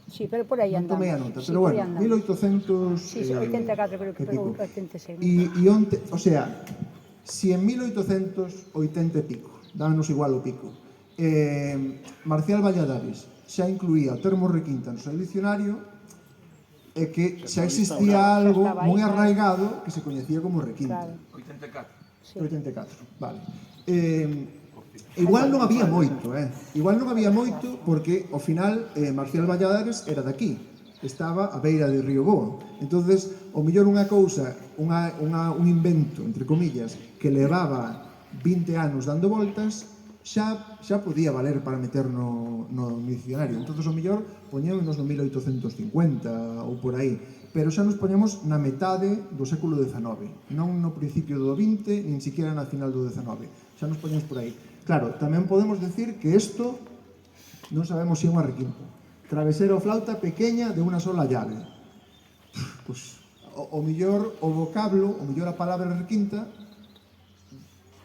B: Sí, pero por aí andamos.
D: Non tomei a nota, pero bueno, 1800...
B: Sí, 84, creo que pegou 86.
D: E onte, o sea, si en 1880 e pico, dámonos igual o pico, Marcial Valladares xa incluía o termo requinta no seu dicionario, é que xa existía algo moi arraigado que se coñecía como requinta. 84, vale. Igual non había moito, Igual non había moito porque, ao final, Marcial Valladares era daqui, estaba a beira de Riobó. Entonces, o mellor unha cousa, un invento, entre comillas, que levaba 20 anos dando voltas, xa podía valer para meter no dicionario. Entón, o mellor, poñémonos no 1850 ou por aí, pero xa nos poñemos na metade do século XIX, non no principio do XX, nin siquiera na final do XIX. Xa nos poñemos por aí. Claro, tamén podemos decir que isto non sabemos se é unha requinta. Travesera ou flauta pequeña de unha sola llave. Pois, o mellor o vocablo, o mellor a palabra requinta,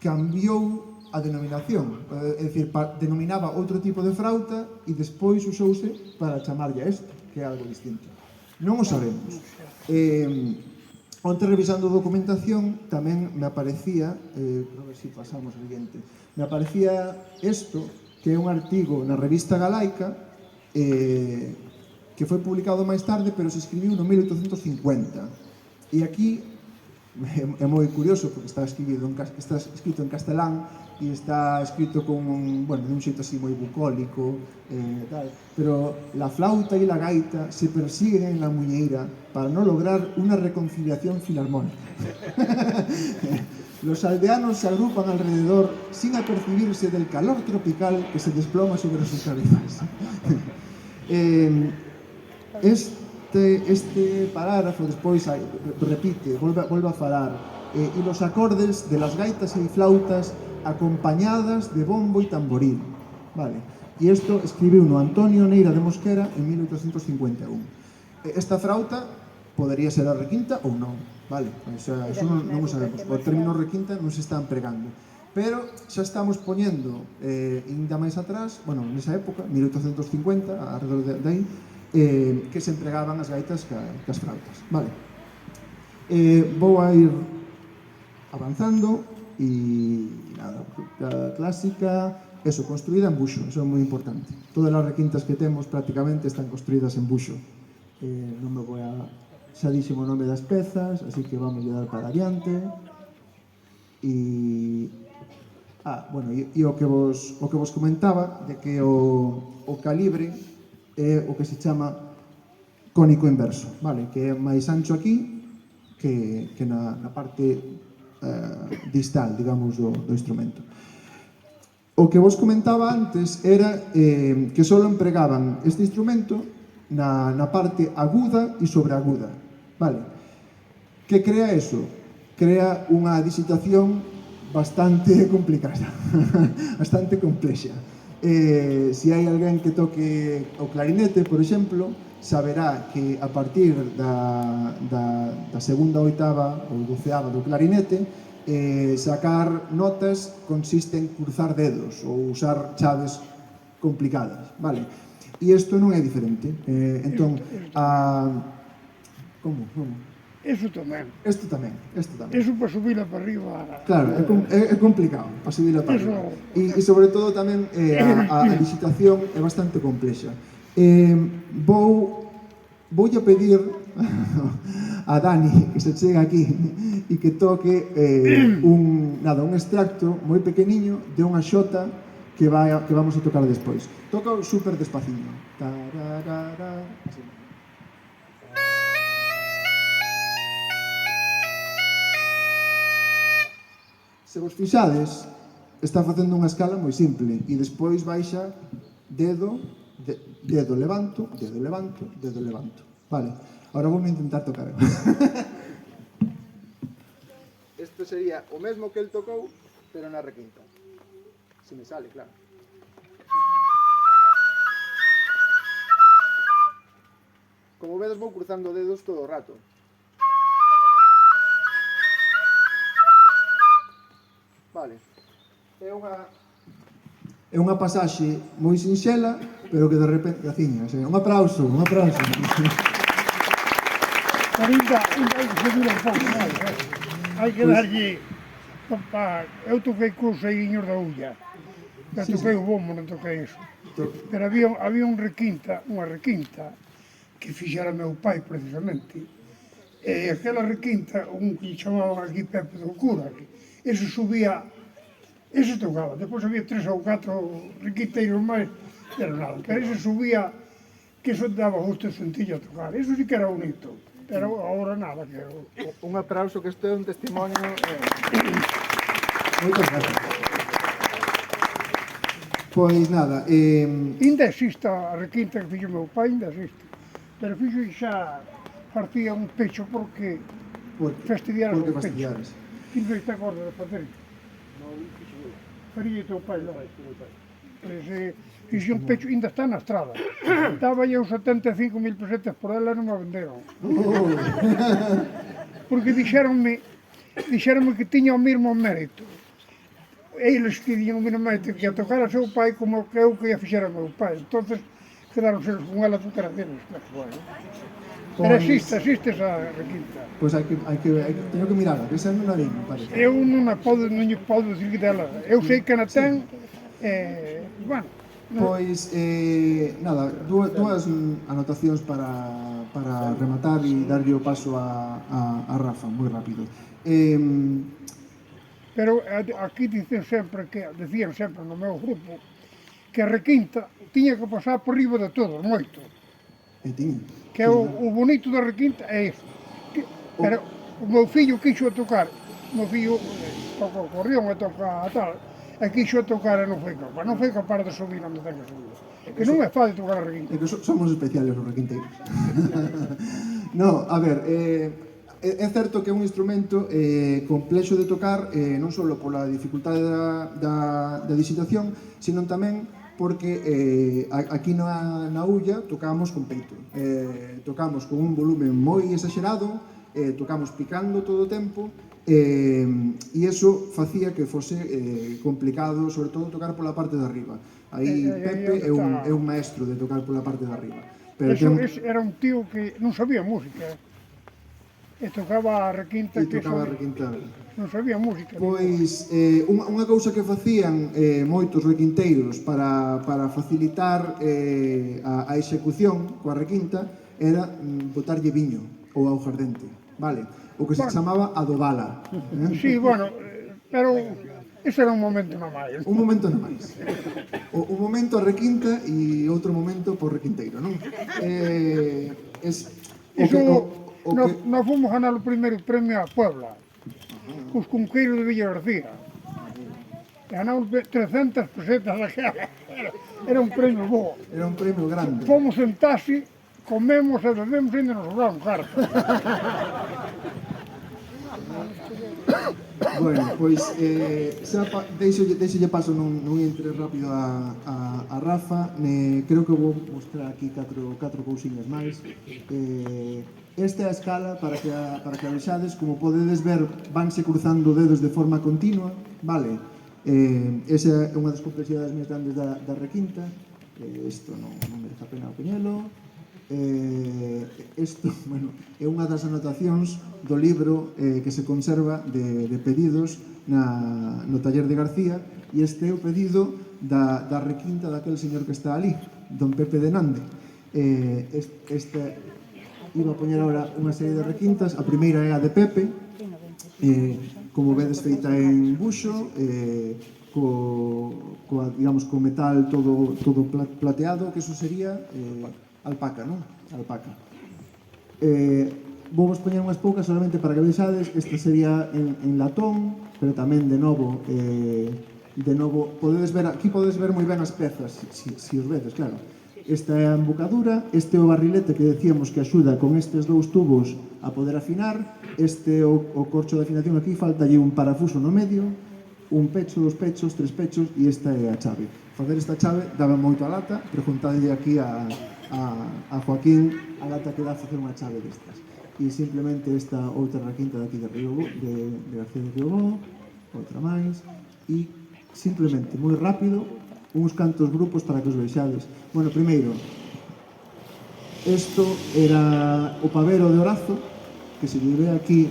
D: cambiou a denominación, é dicir, denominaba outro tipo de frauta e despois usouse para chamarlle a isto, que é algo distinto. Non o sabemos. Onte, revisando documentación, tamén me aparecía, a ver se pasamos ao siguiente, me aparecía isto, que é un artigo na revista Galaica, que foi publicado máis tarde, pero se escribiu no 1850. E aquí é moi curioso, porque está escrito en castelán, e está escrito con un xeito así moi bucólico, tal. Pero la flauta y la gaita se persiguen en la muñeira para no lograr una reconciliación filarmónica. Los aldeanos se agrupan alrededor sin apercibirse del calor tropical que se desploma sobre sus cabezas. Este parágrafo despois repite, volve a falar, e los acordes de las gaitas y flautas acompañadas de bombo y tamboril. Vale. E isto escribiu no Antonio Neira de Mosquera en 1851. Esta frauta podería ser a requinta ou non, vale? Eso non o sabemos. O término requinta non se está empregando. Pero xa estamos poñendo, ainda máis atrás, nesa época, 1850, alrededor de aí, que se empregaban as gaitas cas frautas. Vale. Vou a ir avanzando e nada, a clásica, eso, construída en buxo, eso é moi importante. Todas as requintas que temos prácticamente están construídas en buxo. Non me vou a... xa dixen o nome das pezas, así que vamos a dar para adiante. E o que vos comentaba, de que o calibre é o que se chama cónico inverso, vale? Que é máis ancho aquí que na parte distal, digamos, do instrumento. O que vos comentaba antes era que só empregaban este instrumento na parte aguda e sobreaguda. Vale? Que crea eso? Crea unha disitación bastante complicada, bastante complexa. Se hai alguén que toque o clarinete, por exemplo, saberá que a partir da segunda oitava ou doceava do clarinete, sacar notas consiste en cruzar dedos ou usar chaves complicadas, vale? E isto non é diferente. Entón, como?
E: Eso tamén.
D: Isto tamén.
E: Eso para subirla para arriba.
D: Claro, é complicado para subirla para arriba.
E: Eso.
D: E sobre todo tamén a digitación é bastante complexa. Voulle pedir a Dani que se chegue aquí e que toque un extracto moi pequeniño de unha xota que vamos a tocar despois. Toca super despaciño. Así. Se vos fixades, está facendo unha escala moi simple e despois baixa dedo, dedo levanto, dedo levanto, dedo levanto. Vale, agora vou intentar tocar. Isto sería o mesmo que el tocou, pero na requinta. Se me sale, claro. Como vedes, vou cruzando dedos todo o rato. Vale. É unha pasaxe moi sinxela, pero que de repente gaciña, un aplauso, un aplauso.
E: Pero ainda hai que subir un pouco máis, hai que darlle... Eu toquei cos saiguiños da ulla, eu toquei o bombo, non toquei iso. Pero había unha requinta que fixera meu pai precisamente, e aquela requinta, un que chamaban aquí Pepe do Cura, ese subía, ese tocaba, depois había 3 ou 4 requinteiros máis, pero nada, pero ese subía, que eso daba gusto sencillo a tocar, eso sí que era bonito, pero agora nada, que...
D: Un aplauso, que isto é un testimonio... Moitas gracias. Pois nada,
E: Ainda existe a requinta que fixo meu pai, ainda existe, pero fixo xa partía un pecho porque fastidiaras o pecho. Quem fez esta corda de fazer? Faría teu pai lá. Fixo un pecho, ainda está na estrada. Estaba aí uns 75.000 pesetas por ela e non me venderon. Porque dixeronme que tiña o mesmo mérito. Eles que tiñan o mesmo mérito que a tocar a seu pai como que eu que ia fixer a meu pai. Entonces quedaron ser con ela a tocar a deles. Pero existe esa requinta.
D: Pois teño que mirala, que esa non a vi, me parece.
E: Eu non lle podo dicir dela. Eu sei que na ten, bueno.
D: Pois, nada, dúas anotacións para rematar e darlle o paso a Rafa, moi rápido.
E: Pero aquí decían sempre no meu grupo, que a requinta tiña que pasar por riba de todos, moito. Que o bonito da requinta é isto. Pero o meu fillo quixo tocar, o meu fillo toca o acordeón e toca a tal, e quixo tocar e non foi capaz de subir onde ten que subir. Que non é fácil tocar a requinta.
D: É que somos especiales os requinteiros. No, a ver, é certo que é un instrumento complexo de tocar, non só pola dificultade da digitación, sino tamén porque aquí na ulla tocamos con peito, tocamos con un volumen moi exagerado, tocamos picando todo o tempo, e iso facía que fose complicado, sobre todo tocar pola parte de arriba. Aí Pepe é un maestro de tocar pola parte de arriba.
E: Era un tío que non sabía música, e tocaba a requinta, non sabía música.
D: Pois, unha cousa que facían moitos requinteiros para facilitar a execución coa requinta era botarlle viño ou augardente, vale? O que se chamaba adobala.
E: Sí, bueno, pero ese era un momento na máis.
D: Un momento na máis. Un momento a requinta e outro momento por requinteiro, non?
E: Nós fomos ganar o primeiro premio a Puebla, cos cunqueiros de Villa García. E ganamos 300 pesetas daquela. Era un premio bo.
D: Era un premio grande.
E: Fomos en taxi, comemos e bebemos e ainda nos sobraron cartas.
D: Bueno, pois deixolle paso nun intre rápido a Rafa. Creo que vou mostrar aquí catro cousiñas máis. Esta é a escala para que a vexades. Como podedes ver, vanse cruzando dedos de forma continua, vale? Esa é unha das complexidades máis grandes da requinta. Isto non merece a pena o peñelo. Isto, bueno, é unha das anotacións do libro que se conserva de pedidos no taller de García, e este é o pedido da requinta daquel señor que está ali, don Pepe de Nande. Iba a poñer agora unha serie de requintas. A primeira é a de Pepe, como vedes feita en buxo, co metal todo plateado, que eso sería alpaca, non? Alpaca. Vou vos poñer unhas poucas solamente para que vexades. Esta sería en latón, pero tamén de novo podedes ver, aquí podedes ver moi ben as pezas, si os vedes, claro. Esta é a embocadura, este é o barrilete que decíamos que axuda con estes dous tubos a poder afinar. Este é o corcho de afinación. Aquí faltalle un parafuso no medio, un pecho, dos pechos, tres pechos, e esta é a chave. Facer esta chave daba moito a lata. Preguntadelle aquí a Joaquín a lata que dá facer unha chave destas. E simplemente esta outra requinta de aquí de García de Riobó, outra máis, e simplemente, moi rápido, uns cantos grupos para que os vexades. Bueno, primeiro, isto era o pavero de Horazo, que se lle ve aquí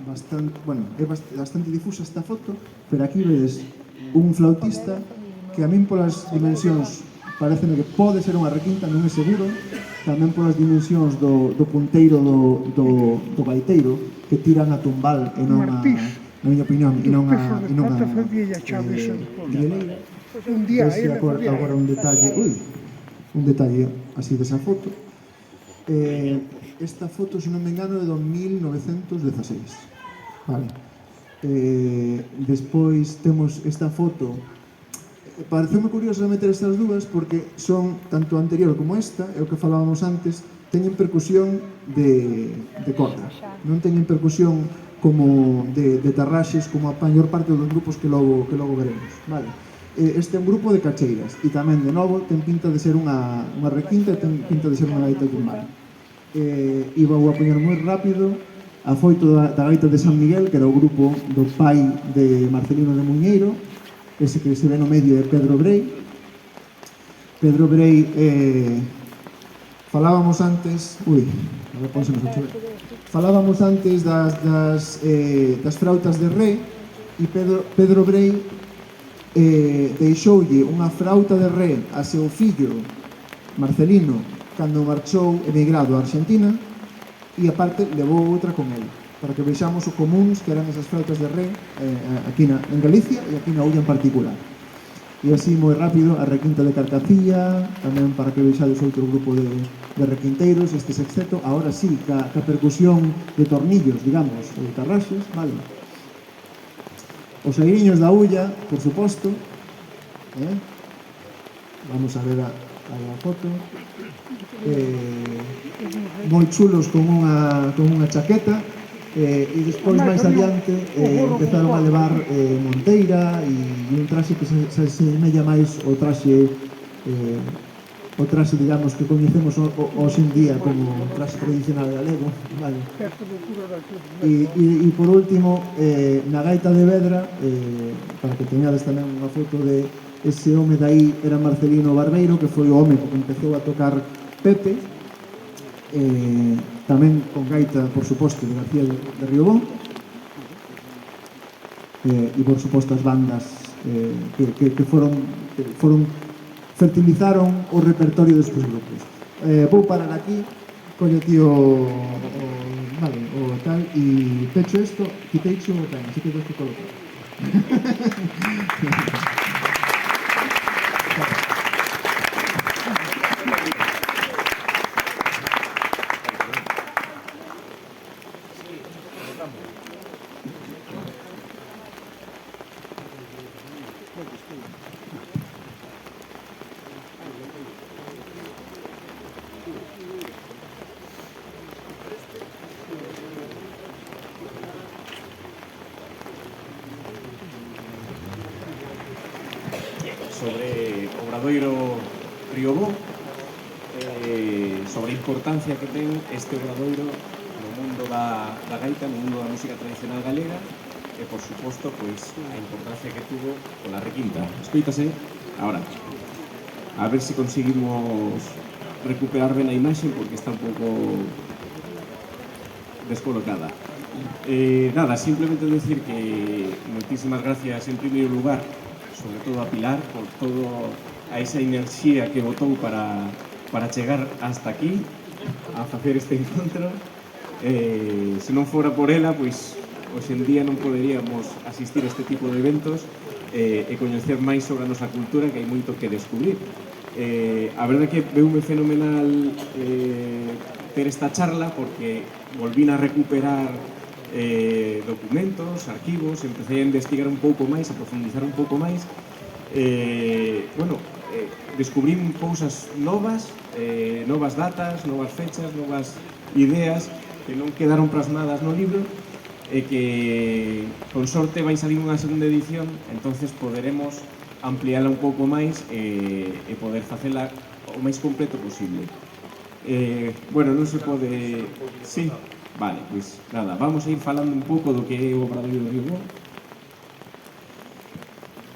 D: bastante, bueno, é bastante difusa esta foto, pero aquí vedes un flautista que a min polas dimensións pareceme que pode ser unha requinta, non é seguro, tamén polas dimensións do punteiro do gaiteiro, que tiran a tumbal e non a, na miña opinión, e non a guieleira.
E: Un día,
D: agora un detalle así desa foto. Esta foto, se non me engano, é do 1916. Vale. Despois temos esta foto. Pareceume curioso meter estas dúas porque son tanto a anterior como esta, é o que falábamos antes, teñen percusión de corda, non teñen percusión como de tarraxes, como a maior parte dos grupos que logo veremos, vale? Este é un grupo de cacheiras e tamén, de novo, ten pinta de ser unha requinta e ten pinta de ser unha gaita tumbal. Iba a poñer moi rápido a foito da gaita de San Miguel, que era o grupo do pai de Marcelino de Muñeiro. Ese que se ve no medio é Pedro Brei. Pedro Brei, falábamos antes, falábamos antes das frautas de Ré, e Pedro Brei deixoulle unha frauta de Ré a seu fillo Marcelino cando marchou emigrado a Argentina, e aparte levou outra con ele, para que vexamos o comuns que eran esas frautas de Ré aquí en Galicia e aquí na Ulla en particular. E así moi rápido a requinta de Carcacilla, tamén para que vexades outro grupo de requinteiros, este sexteto, ahora sí, ca percusión de tornillos, digamos, ou tarraxes, vale? Os airiños da Ulla, por suposto, vamos a ver a foto, moi chulos con unha chaqueta, e despois máis adiante empezaron a levar monteira e un traxe que se semella máis o traxe digamos que coñecemos hoxe en día como traxe tradicional galego, vale? E por último, na gaita de Vedra, para que teñades tamén unha foto de ese home dai, era Marcelino Barbeiro, que foi o home que empezou a tocar Pepe, tamén con gaita, por suposto, de García de Riobó, e por suposto as bandas que fertilizaron o repertorio destes grupos. Vou parar aquí, colle tío o tal, e pecho isto, quiteicho o tal, así que vou que colocar.
F: sobre Obradoiro Riobó, sobre a importancia que ten este obradoiro no mundo da gaita, no mundo da música tradicional galega, e, por suposto, pois, a importancia que tuvo pola requinta. Escoítase ahora. A ver se conseguimos recuperar ben a imaxe, porque está un pouco descolocada. Nada, simplemente decir que moitísimas gracias en primeiro lugar, sobre todo a Pilar, por todo a esa enerxía que botou para chegar hasta aquí, a facer este encontro. Se non fora por ela, pois, hoxe en día non poderíamos asistir a este tipo de eventos e coñecer máis sobre a nosa cultura, que hai moito que descubrir. A verdade que veume fenomenal ter esta charla, porque volvín a recuperar documentos, arquivos, empecé a investigar un pouco máis, a profundizar un pouco máis. Descubrín cousas novas, novas datas, novas fechas, novas ideas que non quedaron plasmadas no libro, e que con sorte vai salir unha segunda edición, entonces poderemos ampliála un pouco máis e poder facela o máis completo posible. Bueno, non se pode... Sí, vale, pois nada, vamos a ir falando un pouco do que é o Obradoiro Riobó.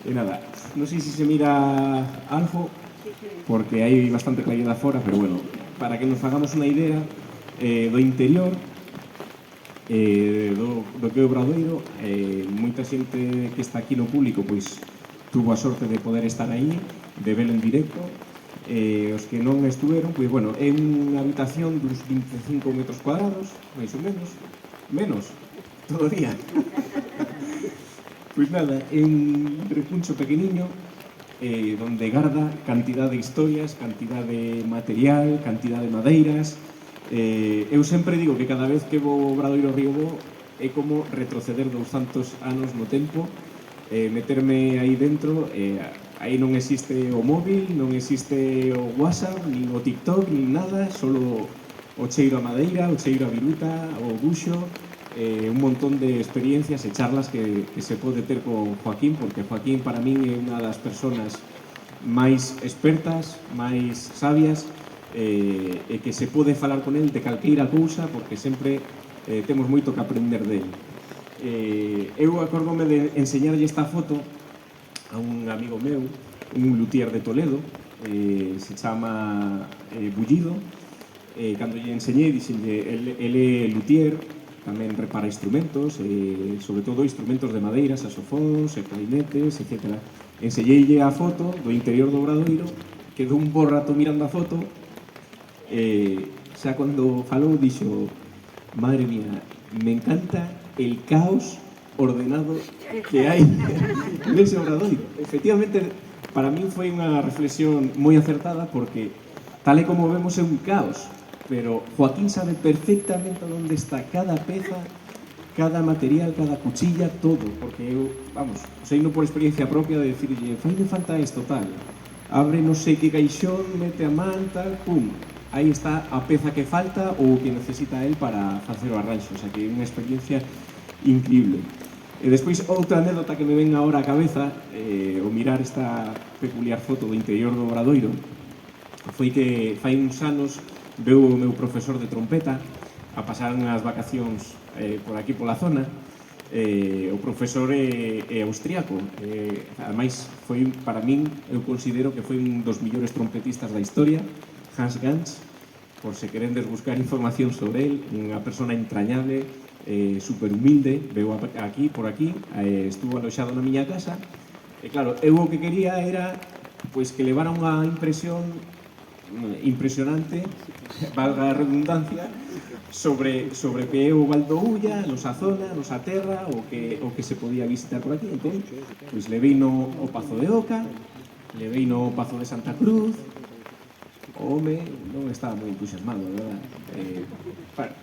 F: E nada, non sei se se mira algo, porque hai bastante claridade fora, pero bueno, para que nos fagamos unha idea do interior, do que é o Obradoiro, moita xente que está aquí no público pois tuvo a sorte de poder estar aí, de verlo en directo. Os que non estuveron, pois bueno, é unha habitación duns 25 metros cuadrados, máis ou menos, todavía. Pois nada, é un recuncho pequeniño, donde garda cantidad de historias, cantidad de material, cantidad de madeiras. Eu sempre digo que cada vez que vou ao Obradoiro Riobó é como retroceder 200 anos no tempo, meterme aí dentro. Aí non existe o móvil, non existe o WhatsApp, nin o TikTok, nin nada, solo o cheiro a madeira, o cheiro a viruta, o buxo, un montón de experiencias e charlas que se pode ter con Joaquín, porque Joaquín para min é unha das persoas máis expertas, máis sabias, e que se pode falar con el de calqueira cousa, porque sempre temos moito que aprender del. Eu acordome de enseñarlle esta foto a un amigo meu, un luthier de Toledo, se chama Bullido. Cando lle enseñei, dixenlle, el é luthier, tamén repara instrumentos, sobre todo instrumentos de madeira, saxofóns, clarinetes, etc. Enseñeille a foto do interior do Obradoiro, quedou un bo rato mirando a foto, xa cando falou dixo, madre mía, me encanta el caos ordenado que hai nese Obradoiro. Efectivamente, para min foi unha reflexión moi acertada, porque tal e como vemos é un caos, pero Joaquín sabe perfectamente onde está cada peza, cada material, cada cuchilla, todo, porque eu, vamos, sei non por experiencia propia de decirlle, faime falta isto, tal, abre non sei que caixón, mete a man, tal, pum, aí está a peza que falta ou que necesita el para facer o arranxo, o sea que é unha experiencia increíble. E despois, outra anécdota que me ven agora á cabeza, o mirar esta peculiar foto do interior do Obradoiro, foi que fai uns anos veu o meu profesor de trompeta a pasar unhas vacacións por aquí pola zona. O profesor é austriaco, ademais foi, para min, eu considero que foi un dos millores trompetistas da historia, Hans Gans, por se querendes buscar información sobre el, unha persona entrañable, super humilde, veu aquí, por aquí, estuvo aloxado na miña casa, e claro, eu o que quería era pois que levara unha impresión impresionante, valga a redundancia, sobre que é o Val do Ulla, a nosa zona, a nosa terra, o que se podía visitar por aquí. Entón, pois levei no o Pazo de Oca, levei no Pazo de Santa Cruz. O home non estaba moi entusiasmado, verdad?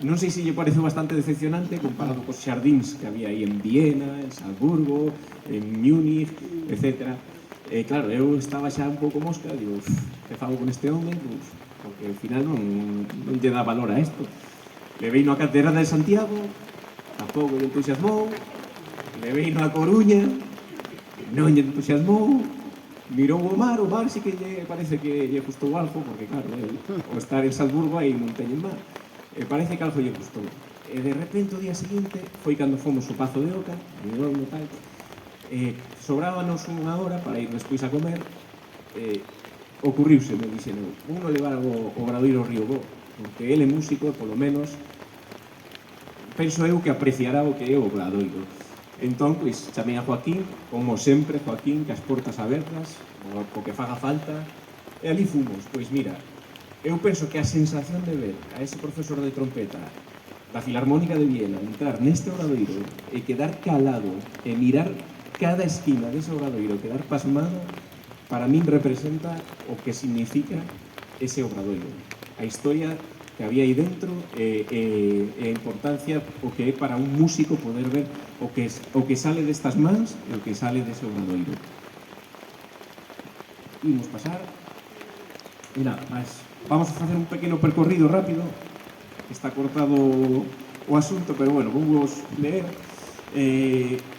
F: Non sei se lle pareceu bastante decepcionante comparado cos xardíns que había aí en Viena, en Salzburgo, en Múnich, etc. Claro, eu estaba xa un pouco mosca, digo, que fago con este home? Porque ao final non lle dá valor a isto. Levei no a Catedral de Santiago, tampouco lle entusiasmou. Levei no a Coruña, non lle entusiasmou. mirou o mar sí que lle parece que lle gustou algo, porque claro, o estar en Salzburgo aí non teñen mar, parece que algo lle gustou. E de repente o día seguinte foi cando fomos ao Pazo de Oca, mirou no tal, sobrábanos unha hora para ir despois a comer, ocurriuse, me dixen eu, uno levar o Obradoiro Río Bo, porque ele é músico, polo menos, penso eu que apreciará o que é o Obradoiro. Entón, pois, chamei a Joaquín, como sempre, Joaquín, que as portas abertas, o que faga falta, e ali fomos. Pois mira, eu penso que a sensación de ver a ese profesor de trompeta da Filarmónica de Viena entrar neste Obradoiro e quedar calado e mirar cada esquina dese Obradoiro, quedar pasmado, para min representa o que significa ese Obradoiro. A historia que había aí dentro e a importancia o que é para un músico poder ver o que sale destas mans e o que sale dese Obradoiro. Imos pasar e nada, máis. Vamos a facer un pequeno percorrido rápido. Está cortado o asunto, pero bueno, vamos ler.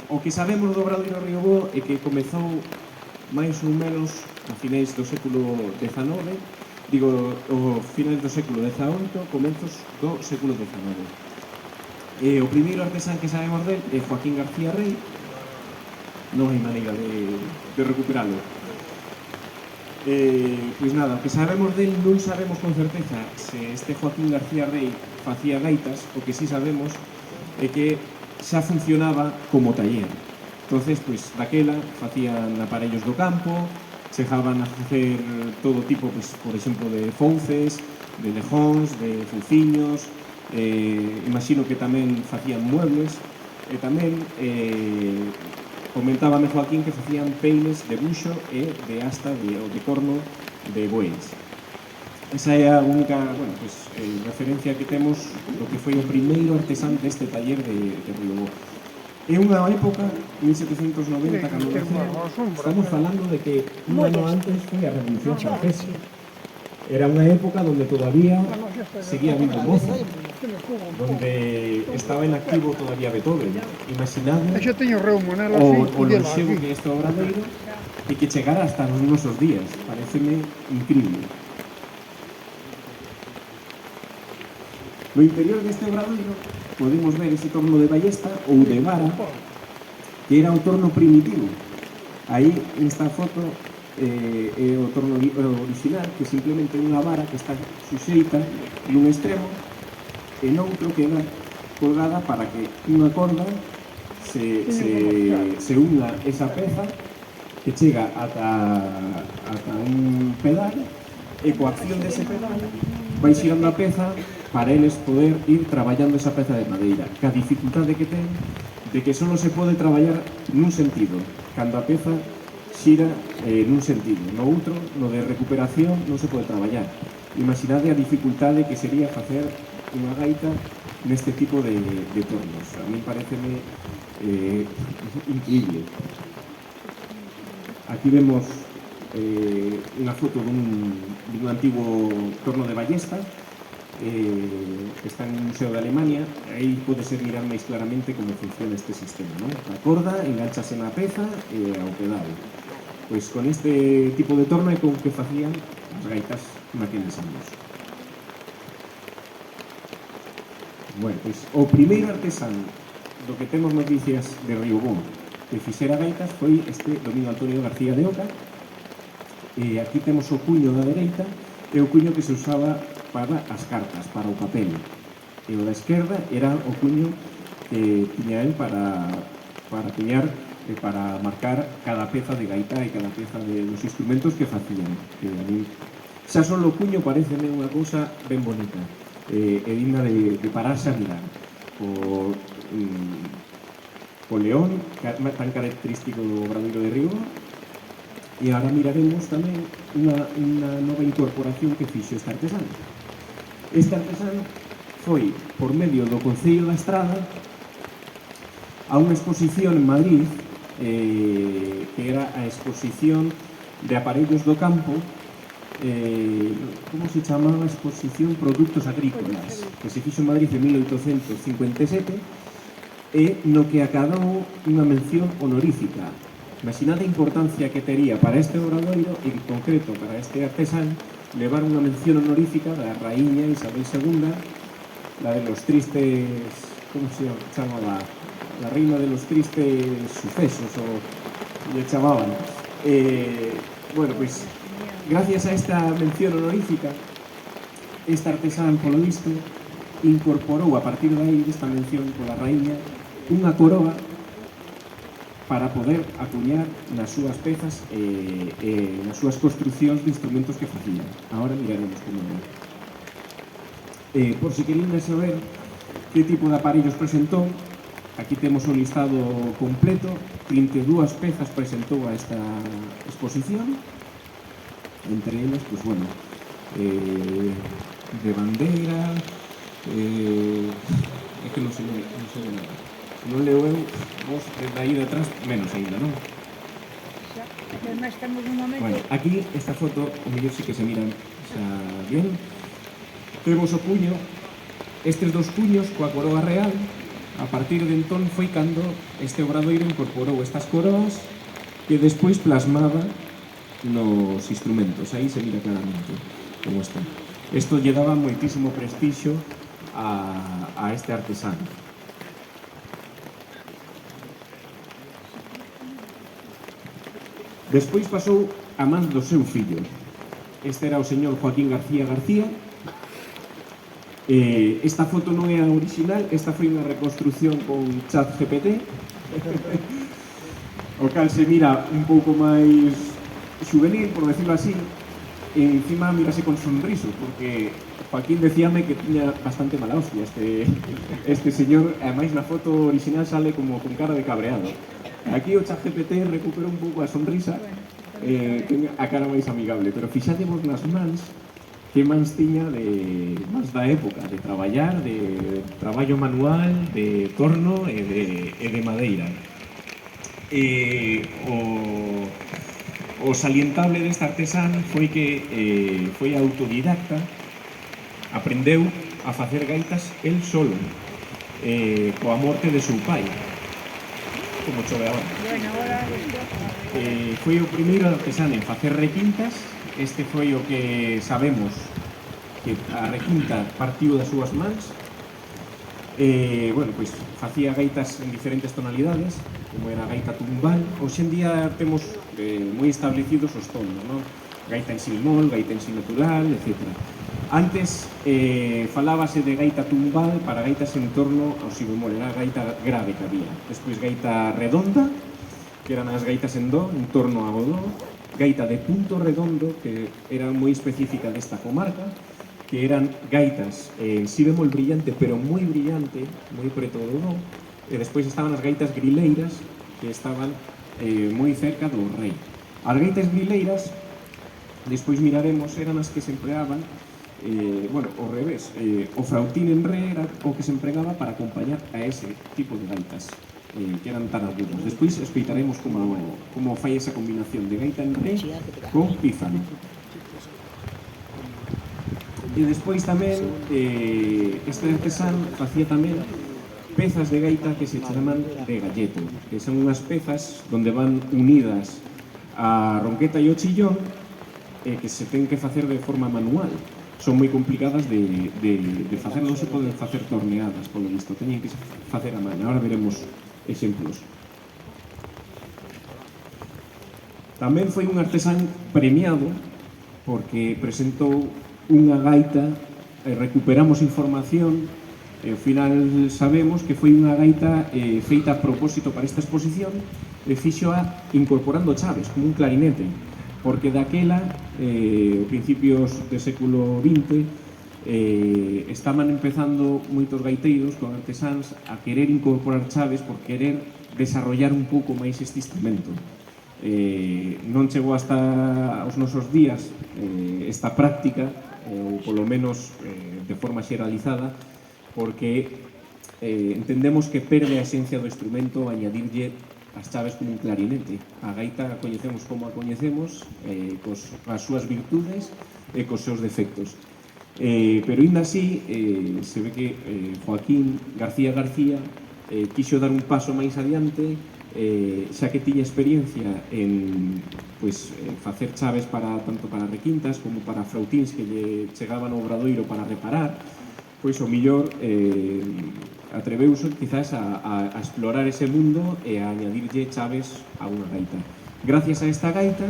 F: O que sabemos do Obradoiro Río Bo é que comezou máis ou menos a finais do século XIX, digo, o finais do século XVIII, comenzos do século XIX. O primeiro artesán que sabemos del é Joaquín García Rey, non hai maneira de recuperalo. Pois nada, o que sabemos del non sabemos con certeza se este Joaquín García Rey facía gaitas, o que sí sabemos é que xa funcionaba como taller. Entonces, pois, daquela facían aparellos do campo, chegaban a facer todo tipo, pues, por exemplo, de fouces, de lejóns, de fuciños, imagino que tamén facían muebles, e tamén comentábame Joaquín que facían peines de buxo e de asta de corno de bois. Esa é a única, bueno, pues, referencia que temos do que foi o primeiro artesán deste taller de Río Bo. É unha época, 1790, cando estamos falando de que un ano antes foi a Revolución Francesa. Era unha época onde todavía seguía vivo Mozart, onde estaba en activo todavía Beethoven. Imaginade o lonxevo que é este Obradoiro e que chegara hasta nos nosos días. Pareceme incrível. No interior deste Obradoiro podemos ver ese torno de ballesta ou de vara, que era o torno primitivo. Aí, nesta foto, é o torno original, que simplemente é unha vara que está suxeita nun extremo e noutro que é colgada para que unha corda se unha esa peza que chega ata un pedal e coa acción dese pedal vai xirando a peza para eles poder ir traballando esa peza de madeira. Que a dificultade que ten de que só se pode traballar nun sentido, cando a peza xira nun sentido. No outro, no de recuperación, non se pode traballar. Imaginade a dificultade que sería facer unha gaita neste tipo de tornos. A mí pareceme increíble. Aquí vemos unha foto dun antigo torno de ballesta que está en un museo de Alemania. Aí podese mirar máis claramente como funciona este sistema, non? A corda enganchase na peza e ao pedal. Pois con este tipo de torno é con que facían as gaitas naqueles anos. Bueno, pois o primeiro artesán do que temos noticias de Río Bo que fixera gaitas foi este Domingo Antonio García de Oca. Aquí temos o cuño da dereita e o cuño que se usaba para as cartas, para o papel. E o da esquerda era o cuño que tiña el para cuñar e para marcar cada peza de gaita e cada peza dos instrumentos que facían. Que a mí, xa solo o cuño pareceme unha cousa ben bonita e digna de pararse a mirar. O león, tan característico do Obradoiro de Río. E agora miraremos tamén unha nova incorporación que fixo este artesán. Este artesán foi, por medio do Concello da Estrada, a unha exposición en Madrid, que era a exposición de aparellos do campo, como se chamaba? Exposición Produtos Agrícolas, que se fixo en Madrid en 1857, e no que acadou unha mención honorífica. Imaginade a importancia que tería para este obradoiro e en concreto para este artesán levar unha mención honorífica da raíña Isabel II, la de los tristes, como se chamaba? La reina de los tristes sucesos, o le chamaban. Bueno, pues, gracias a esta mención honorífica, este artesán, polo visto, incorporou a partir de aí desta mención pola raíña unha coroa para poder acuñar nas súas pezas e nas súas construcións de instrumentos que facían. Ahora miraremos como é. Por si querían saber que tipo de aparellos presentou, aquí temos o listado completo, 32 pezas presentou a esta exposición, entre elas, pues bueno, de bandeira, é que non sei nada. Non leo eu, vos desde aí detrás, menos ainda, non?
B: Además, estamos nun momento...
F: Bueno, aquí, esta foto, o mellor sí que se miran xa bien. Temos o puño, estes dos puños coa coroa real. A partir de entón foi cando este obradoiro incorporou estas coroas que despois plasmaba nos instrumentos. Aí se mira claramente como está. Isto lle daba moitísimo prestixio a este artesano. Despois pasou a mans do seu fillo. Este era o señor Joaquín García García. Esta foto non é a original, esta foi unha reconstrucción con ChatGPT, o cal se mira un pouco máis juvenil, por decirlo así, e encima mírase con sonriso, porque Joaquín decíame que tiña bastante mala hostia este señor, ademais na foto original sale como con cara de cabreado. Aquí o ChatGPT recupera un pouco a sonrisa, ten a cara máis amigable, pero fixadevos nas mans, que mans tiña de mans da época, de traballar, de traballo manual, de torno e de madeira. O salientable deste artesán foi que foi autodidacta, aprendeu a facer gaitas el solo, coa morte de seu pai, como chove agora. Foi o primeiro artesán en facer requintas. Este foi o que sabemos que a requinta partiu das súas mans. Bueno, pois facía gaitas en diferentes tonalidades, como era a gaita tumbal. Hoxe en día temos moi establecidos os tonos, non? Gaita en si bemol, gaita en si natural, etc. Antes falábase de gaita tumbal para gaitas en torno ao si bemol, era a gaita grave que había. Despois gaita redonda, que eran as gaitas en do, en torno ao do. Gaita de punto redondo, que era moi específica desta comarca, que eran gaitas en si bemol brillante, pero moi brillante, moi preto do do. E despois estaban as gaitas grileiras, que estaban moi cerca do rei. As gaitas grileiras, despois miraremos, eran as que se empregaban, bueno, ao revés, o frautín en re era o que se empregaba para acompañar a ese tipo de gaitas, que eran tan agudos. Despois escoitaremos como fai esa combinación de gaita en re con pífano. E despois tamén, este artesán facía tamén pezas de gaita que se chaman de galleto, que son unhas pezas donde van unidas a ronqueta e o chillón, que se ten que facer de forma manual. Son moi complicadas de facer, non se poden facer torneadas, polo visto, teñen que facer a man. Ahora veremos exemplos. Tamén foi un artesán premiado porque presentou unha gaita, recuperamos información, e ao final sabemos que foi unha gaita feita a propósito para esta exposición, e fixoa incorporando chaves, como un clarinete, porque daquela, principios do século XX, estaban empezando moitos gaiteiros con artesáns a querer incorporar chaves por querer desarrollar un pouco máis este instrumento. Non chegou hasta os nosos días esta práctica, ou polo menos de forma xeralizada, porque entendemos que perde a esencia do instrumento añadirlle as chaves como un clarinete. A gaita a coñecemos como a coñecemos, as súas virtudes e cos seus defectos. Pero ainda así, se ve que Joaquín García García quixo dar un paso máis adiante xa que tiña experiencia en facer chaves tanto para requintas como para flautíns que lle chegaban ao Obradoiro para reparar, pois o millor atreveuse quizás a explorar ese mundo e a añadirlle chaves a unha gaita. Gracias a esta gaita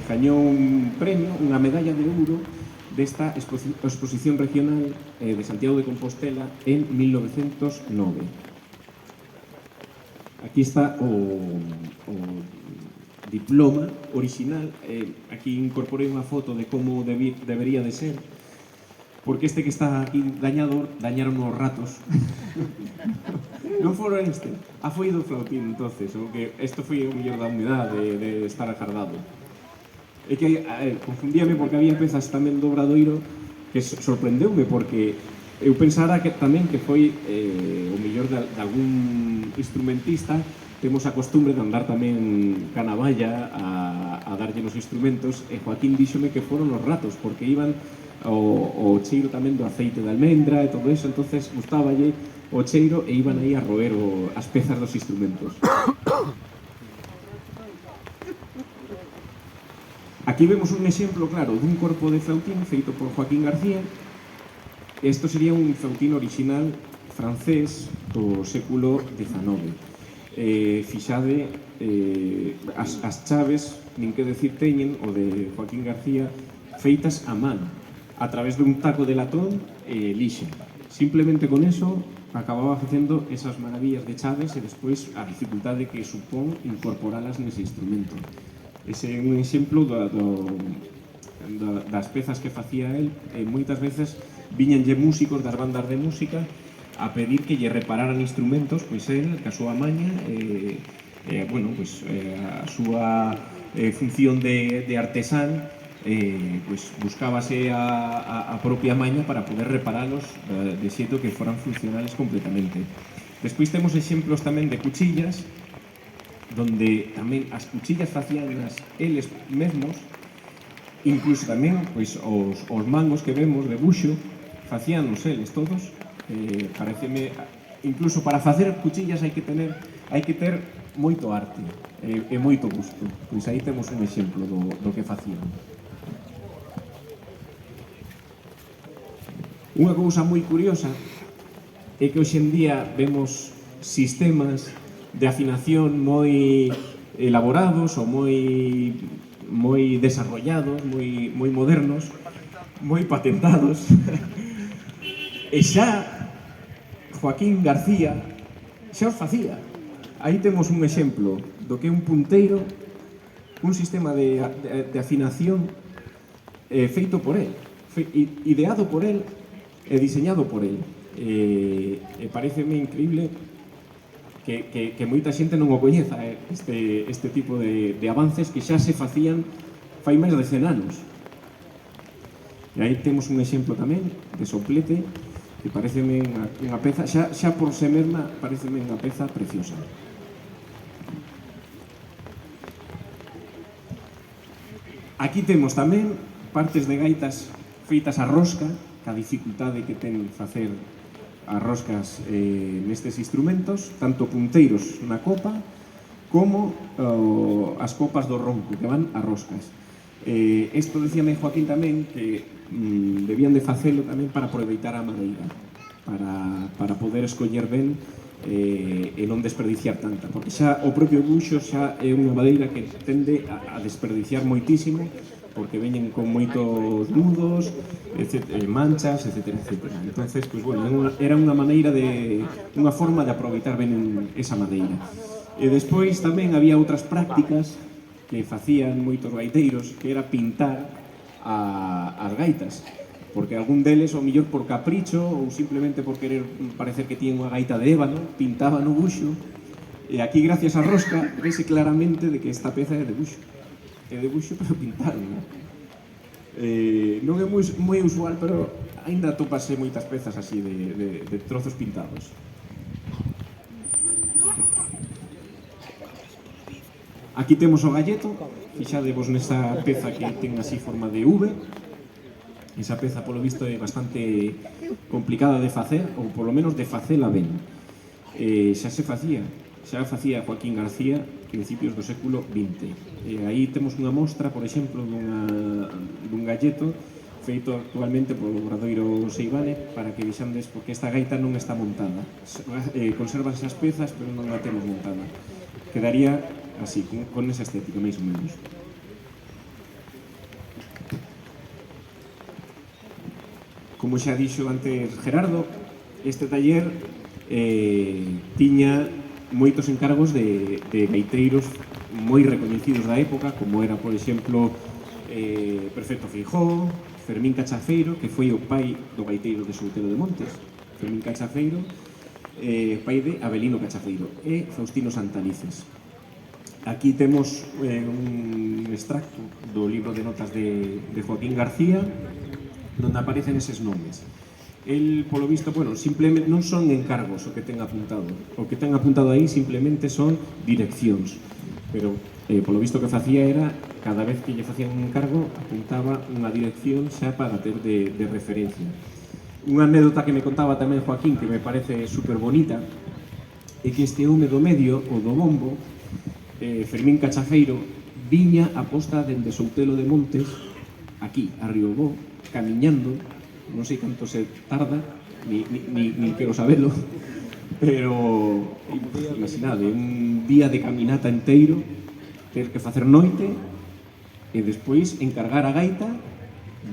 F: gañou un premio, unha medalla de ouro desta exposición regional de Santiago de Compostela en 1909. Aquí está o diploma original. Aquí incorporei unha foto de como debería de ser, porque este que está aquí dañaron os ratos. Non foron este, foi do flautín, entonces, o que isto foi o mellor da humedade de estar acardado. É que confundíame porque había pezas tamén do Obradoiro que sorprendeume, porque eu pensara que tamén que foi o mellor de algún instrumentista. Temos a costumbre de andar tamén ca navalla a darlle nos instrumentos, e Joaquín díxome que foron os ratos, porque iban o cheiro tamén do aceite de almendra e todo eso, entonces gustáballe o cheiro e iban aí a roer as pezas dos instrumentos. Aquí vemos un exemplo claro dun corpo de flautín feito por Joaquín García. Isto sería un flautín original francés do século XIX. Fixade, as chaves, nin que decir teñen, o de Joaquín García, feitas a man, a través dun taco de latón e lixa. Simplemente con eso acababa facendo esas maravillas de chaves e despois a dificultade que supón incorporalas nese instrumento. Ese é un exemplo das pezas que facía el. Moitas veces viñanlle músicos das bandas de música a pedir que lle repararan instrumentos, pois el, ca súa maña, a súa función de artesán, pois buscábase a propia maña para poder reparalos de xeito que foran funcionales completamente. Despois temos exemplos tamén de cuchillas, donde tamén as cuchillas facíanlas eles mesmos, incluso tamén pois, os mangos que vemos de buxo facíanos eles todos. Pareceme, incluso para facer cuchillas hai que ter moito arte e moito gusto. Pois aí temos un exemplo do que facían. Unha cousa moi curiosa é que hoxe en día vemos sistemas de afinación moi elaborados ou moi desarrollados, moi modernos, moi patentados. E xa Joaquín García xa os facía. Aí temos un exemplo do que é un punteiro, un sistema de afinación feito por él, ideado por él e diseñado por él. E pareceme increíble que moita xente non o coñeza, este tipo de avances que xa se facían fai máis de 100 anos. E aí temos un exemplo tamén de soplete que pareceme unha peza, xa por se mesma pareceme unha peza preciosa. Aquí temos tamén partes de gaitas feitas a rosca, ca dificultade que ten facer as roscas nestes instrumentos, tanto punteiros na copa como as copas do ronco que van a roscas. Isto decíame Joaquín tamén que debían de facelo tamén para aproveitar a madeira, para poder escoller ben e non desperdiciar tanta, porque xa o propio buxo xa é unha madeira que tende a desperdiciar moitísimo, porque veñen con moitos nudos, manchas, etc. Entonces, pues bueno, era unha maneira unha forma de aproveitar ben esa madeira. E despois tamén había outras prácticas que facían moitos gaiteiros, que era pintar as gaitas, porque algún deles, ou mellor por capricho, ou simplemente por querer parecer que tiñen unha gaita de ébano, pintaban o buxo, e aquí, gracias á rosca, vese claramente de que esta peza é de buxo. É de buxo, pero pintado, non? Non é moi usual, pero aínda topase moitas pezas así de trozos pintados. Aquí temos o galleto, fixadevos nesa peza que ten así forma de V. Esa peza, polo visto, é bastante complicada de facer, ou polo menos de facela ben. Xa se facía xa facía Joaquín García principios do século XX. Aí temos unha mostra, por exemplo, dun galleto feito actualmente polo Obradoiro Seivane para que vexandes, porque esta gaita non está montada. Conservanse as pezas, pero non a temos montada. Quedaría así, con esa estética, máis ou menos. Como xa dixo antes Gerardo, este taller tiña moitos encargos de gaiteiros moi recoñecidos da época, como era, por exemplo, Perfecto Feijó, Fermín Cachafeiro, que foi o pai do gaiteiro de Soutelo de Montes, Fermín Cachafeiro, pai de Avelino Cachafeiro, e Faustino Santalices. Aquí temos un extracto do libro de notas de Joaquín García, donde aparecen eses nomes. El, polo visto, bueno, simplemente non son encargos o que ten apuntado. O que ten apuntado aí simplemente son direccións. Pero, polo visto que facía era, cada vez que lle facían un encargo, apuntaba unha dirección xa para ter de referencia. Unha anécdota que me contaba tamén Joaquín, que me parece super bonita, é que este home do medio, o do bombo, Fermín Cachafeiro, viña a posta dende Soutelo de Montes, aquí, a Riobó, camiñando, non sei canto se tarda, ni quero sabelo, pero imaginade, un día de caminata inteiro, ter que facer noite e despois encargar a gaita,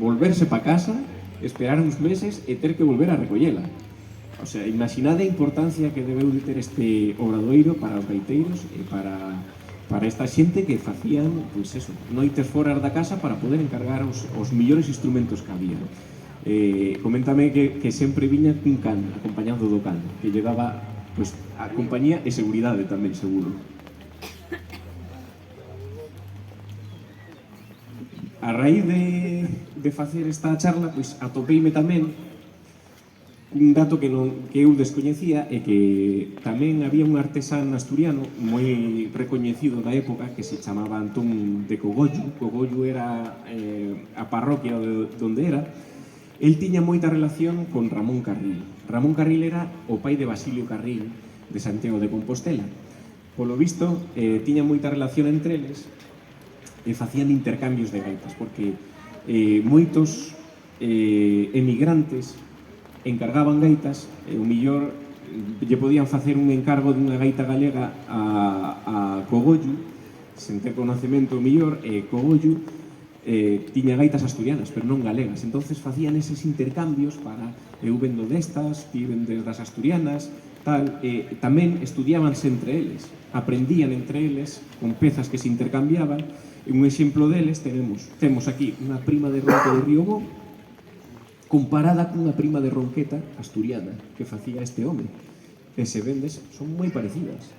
F: volverse pa casa, esperar uns meses e ter que volver a recollela. O sea, imaginade a importancia que debeu de ter este obradoiro para os gaiteiros e para esta xente que facían, pois eso, noites foras da casa para poder encargar os millores instrumentos que había. Coméntame que sempre viña cun can, acompañado do can, que lle daba, pois, a compañía e seguridade tamén, seguro. A raíz de facer esta charla, pois, atopeime tamén un dato que eu descoñecía e que tamén había un artesán asturiano moi recoñecido da época que se chamaba Antón de Cogollo. Cogollo era a parroquia onde era. El tiña moita relación con Ramón Carril. Ramón Carril era o pai de Basilio Carril de Santiago de Compostela. Polo visto, tiña moita relación entre eles e facían intercambios de gaitas, porque moitos emigrantes encargaban gaitas e o millor lle podían facer un encargo dunha gaita galega a Cogollo, sen ter conocemento o millor, Cogollo tiña gaitas asturianas, pero non galegas. Entonces facían eses intercambios para eu vendo destas, ti vendes das asturianas, tal, tamén estudiábanse entre eles, aprendían entre eles con pezas que se intercambiaban. E un exemplo deles temos aquí unha prima de ronca de Riobó comparada cunha prima de ronqueta asturiana que facía este home. E se vendes, son moi parecidas,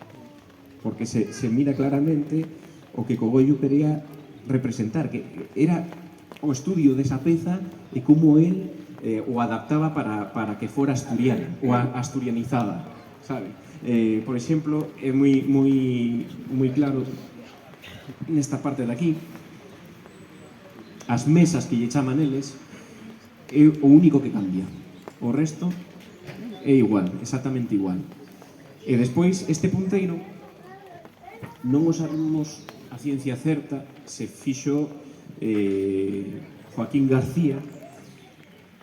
F: porque se mira claramente o que Cogollo quería representar, que era o estudio desa peza e como el o adaptaba para que fora asturiana ou asturianizada, sabe? Por exemplo, é moi claro nesta parte de aquí, as mesas que lle chaman eles é o único que cambia, o resto é igual, exactamente igual. E despois este punteiro non o sabemos a ciencia certa se fixo Joaquín García,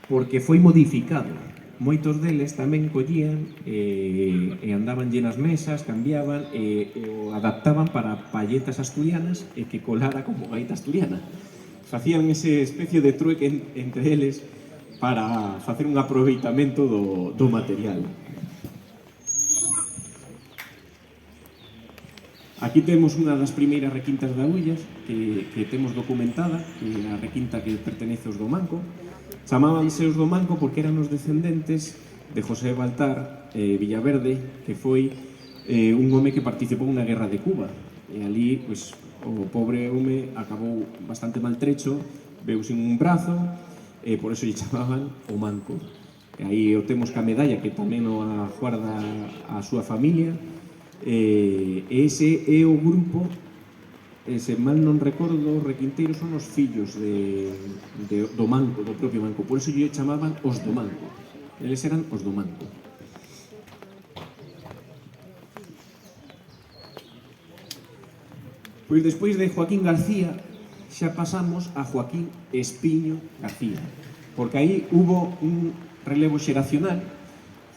F: porque foi modificado. Moitos deles tamén collían e andaban llenas mesas, cambiaban e o adaptaban para palletas asturianas e que colara como gaita asturiana. Facían ese especie de trueque entre eles para facer un aproveitamento do material. Aquí temos unha das primeiras requintas de Aullas que temos documentada, que é a requinta que pertenece aos do Manco. Chamábanse os do Manco porque eran os descendentes de José Baltar Villaverde, que foi un home que participou na Guerra de Cuba. E ali, pois, o pobre home acabou bastante maltrecho, veu sin un brazo, e por eso lle chamaban o Manco. E aí o temos ca medalla, que tamén o aguarda a súa familia. E ese é o grupo, se mal non recordo, os requinteiros son os fillos do Manco, do propio Manco, por eso lle chamaban os do Manco. Eles eran os do Manco. Pois despois de Joaquín García xa pasamos a Joaquín Espiño García, porque aí hubo un relevo xeracional.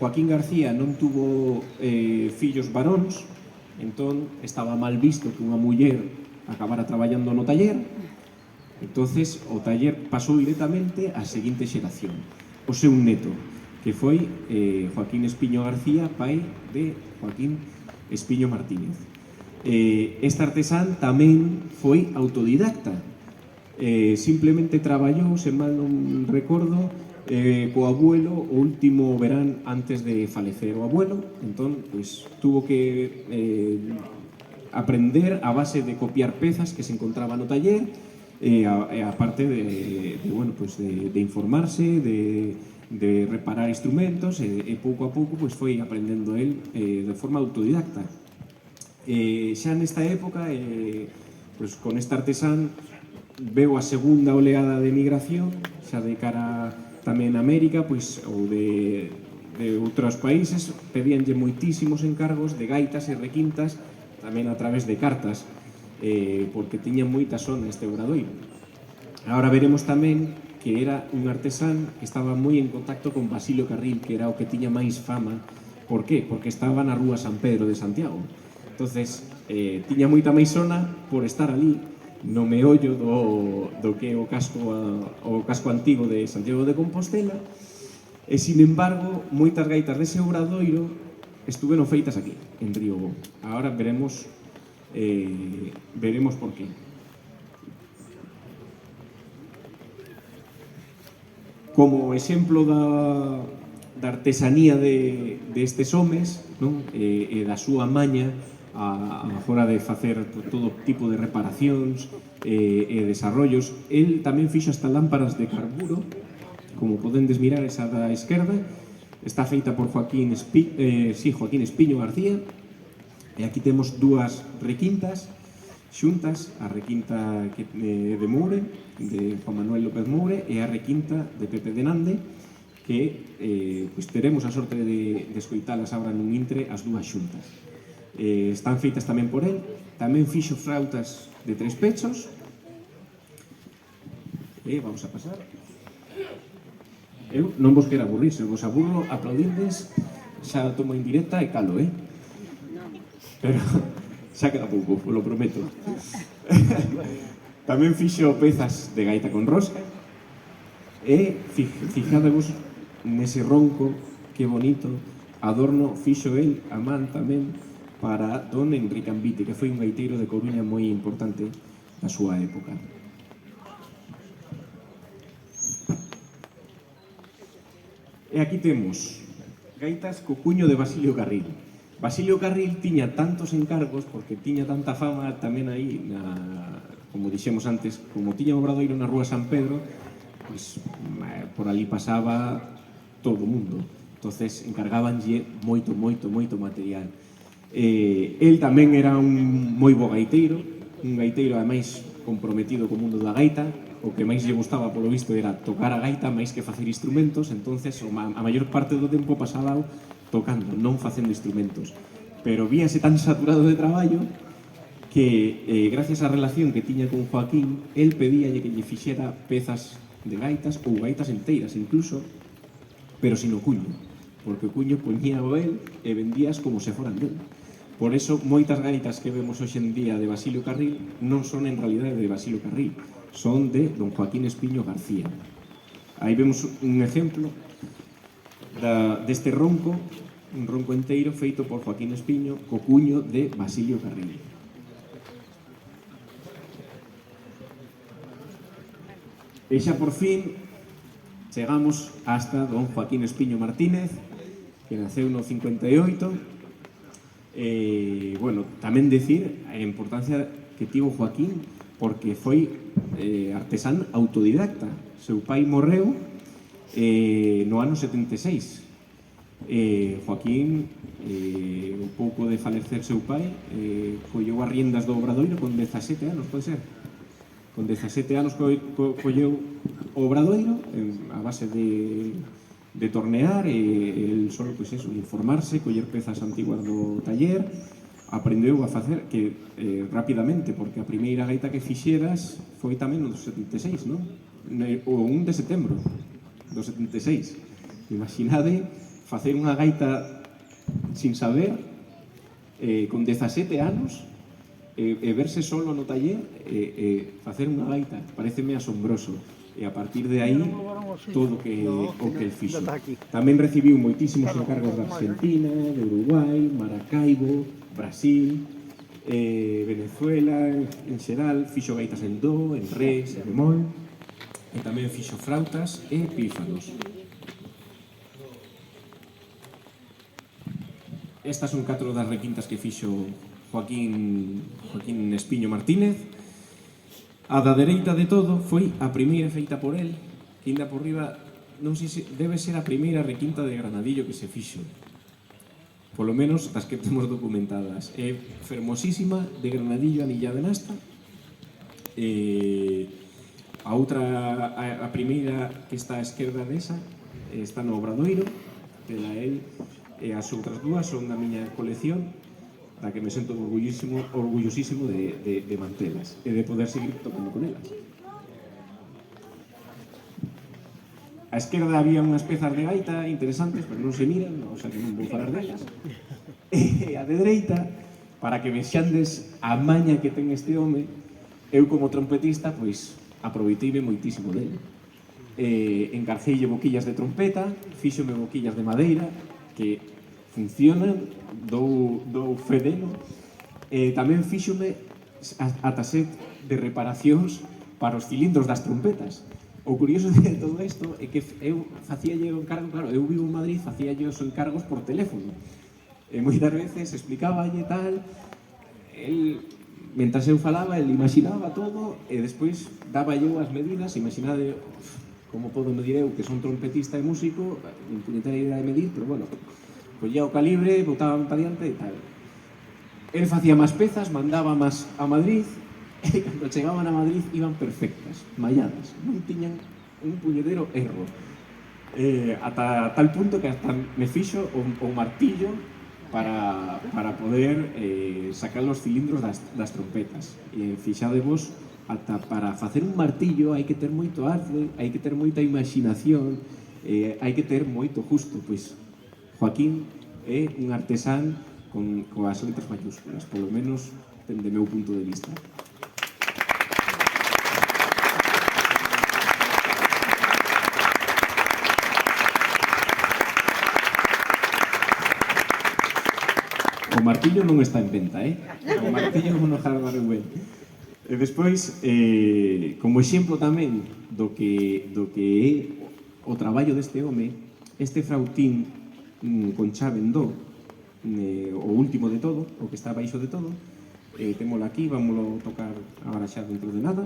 F: Joaquín García non tuvo fillos varóns, entón estaba mal visto que unha muller acabara traballando no taller, entonces o taller pasou directamente á seguinte xeración, o seu neto, que foi Joaquín Espiño García, pai de Joaquín Espiño Martínez. Este artesán tamén foi autodidacta, simplemente traballou, se mal non recordo, co abuelo o último verán antes de falecer o abuelo, entón, pois, tuvo que aprender a base de copiar pezas que se encontraba no taller, aparte de informarse, de reparar instrumentos, e pouco a pouco pois, foi aprendendo el de forma autodidacta. Xa nesta época, pois, con este artesán, veo a segunda oleada de migración, xa de cara tamén a América, pois, ou de outros países, pedíanlle moitísimos encargos de gaitas e requintas, tamén a través de cartas, porque tiña moita sona este obradoiro. Agora veremos tamén que era un artesán que estaba moi en contacto con Basilio Carril, que era o que tiña máis fama. Por qué? Porque estaba na rúa San Pedro de Santiago. Entonces, tiña moita máis sona por estar ali, no meollo do que é o casco antigo de Santiago de Compostela, e, sin embargo, moitas gaitas dese obradoiro estuveron feitas aquí, en Riobó. Agora veremos por qué. Como exemplo da artesanía destes homes, non? E da súa maña a hora de facer todo tipo de reparacións e desarrollos. El tamén fixo hasta lámparas de carburo, como podendes mirar, esa da esquerda, está feita por Joaquín Espiño García, e aquí temos dúas requintas xuntas, a requinta de Moure, de Juan Manuel López Moure, e a requinta de Pepe de Nande, que pois teremos a sorte de escoitalas agora nun intre as dúas xuntas. Están feitas tamén por él. Tamén fixo flautas de 3 pechos. Vamos a pasar. Eu non vos quero aburrir, se vos aburro, aplaudindes, xa tomo en directa e calo, Pero xa queda pouco, vos lo prometo. Tamén fixo pezas de gaita con rosca. E fijadevos nese ronco, que bonito, adorno fixo el a man tamén para don Enrique Ambite, que foi un gaiteiro de Coruña moi importante da súa época. E aquí temos gaitas co cuño de Basilio Carril. Basilio Carril tiña tantos encargos, porque tiña tanta fama tamén aí, como dixemos antes, como tiña o obradoiro na rúa San Pedro, pois por ali pasaba todo o mundo. Entonces encargábanlle moito material. El tamén era un moi bo gaiteiro, un gaiteiro ademais comprometido co mundo da gaita. O que máis lle gustaba, polo visto, era tocar a gaita máis que facer instrumentos. Entonces a maior parte do tempo pasaba tocando, non facendo instrumentos. Pero víase tan saturado de traballo que, gracias á relación que tiña con Joaquín, el pedíalle que lle fixera pezas de gaitas ou gaitas enteiras incluso, pero sin o cuño, porque o cuño poñía o el e vendías como se foran del. Por eso, moitas gaitas que vemos hoxe en día de Basilio Carril non son en realidade de Basilio Carril, son de don Joaquín Espiño García. Aí vemos un exemplo deste ronco, un ronco enteiro feito por Joaquín Espiño co cuño de Basilio Carril. E xa por fin chegamos hasta don Joaquín Espiño Martínez, que naceu no 58. Tamén decir a importancia que tivo Joaquín, porque foi artesán autodidacta. Seu pai morreu no ano 76. Joaquín, un pouco de falecer seu pai, colleu as riendas do obradoiro con 17 anos, pode ser? Con 17 anos colleu o obradoiro a base de tornear, e el solo, pois eso, informarse, coller pezas antiguas do taller, aprendeu a facer que rapidamente, porque a primeira gaita que fixeras foi tamén no 76, non? O 1 de setembro do 76. Imaginade facer unha gaita sin saber, con 17 anos, e verse solo no taller e facer unha gaita. Pareceme asombroso. E a partir de aí, todo o que el fixo. Tamén recibiu moitísimos encargos de Argentina, de Uruguai, Maracaibo, Brasil, Venezuela, en xeral, fixo gaitas en do, en re, en bemol, e tamén fixo frautas e pífanos. Estas son 4 das requintas que fixo Joaquín Espiño Martínez. A da dereita de todo foi a primeira feita por el, que ainda por riba, non sei se debe ser a primeira requinta de granadillo que se fixo. Polo menos das que temos documentadas. É fermosísima, de granadillo anillada en asta. A primeira que está á esquerda desa está no Obradoiro, pela el, e as outras dúas son da miña colección, da que me sento orgullosísimo de mantelas e de poder seguir tocando con elas. A esquerda había unhas pezas de gaita interesantes, pero non se miran, o sea que non vou falar delas. E a de dereita, para que vexandes a maña que ten este home, eu como trompetista, pois, aproveiteime moitísimo dele. Encarceille boquillas de trompeta, fíxome boquillas de madeira, que funcionan, dou fe delo. Tamén fíxome ata set de reparacións para os cilindros das trompetas. O curioso de todo isto é que eu facíalle o encargo, claro, eu vivo en Madrid, facíalle os encargos por teléfono. E moitas veces explicáballe tal, el, mentras eu falaba, el imaginaba todo, e despois daba eu as medidas, imaginade, como podo medir eu, que son trompetista e músico, non puñetera idea de medir, pero bueno, collía o calibre, botaba para diante e tal. El facía máis pezas, mandaba máis a Madrid, e cando chegaban a Madrid iban perfectas, malladas, non tiñan un puñedero erro. Ata tal punto que hasta me fixo o martillo para poder sacar os cilindros das trompetas. E fixadevos, ata para facer un martillo hai que ter moito arte, hai que ter moita imaginación, hai que ter moito justo, pois Joaquín é un artesán coas letras mayúsculas, polo menos dende meu punto de vista. O martillo non está en venta, O martillo non o jardaré ben. E despois, como exemplo tamén do que é o traballo deste home, este frautín con chave en do, o último de todo, o que está baixo de todo, témolo aquí, vámoslo tocar agora xa dentro de nada.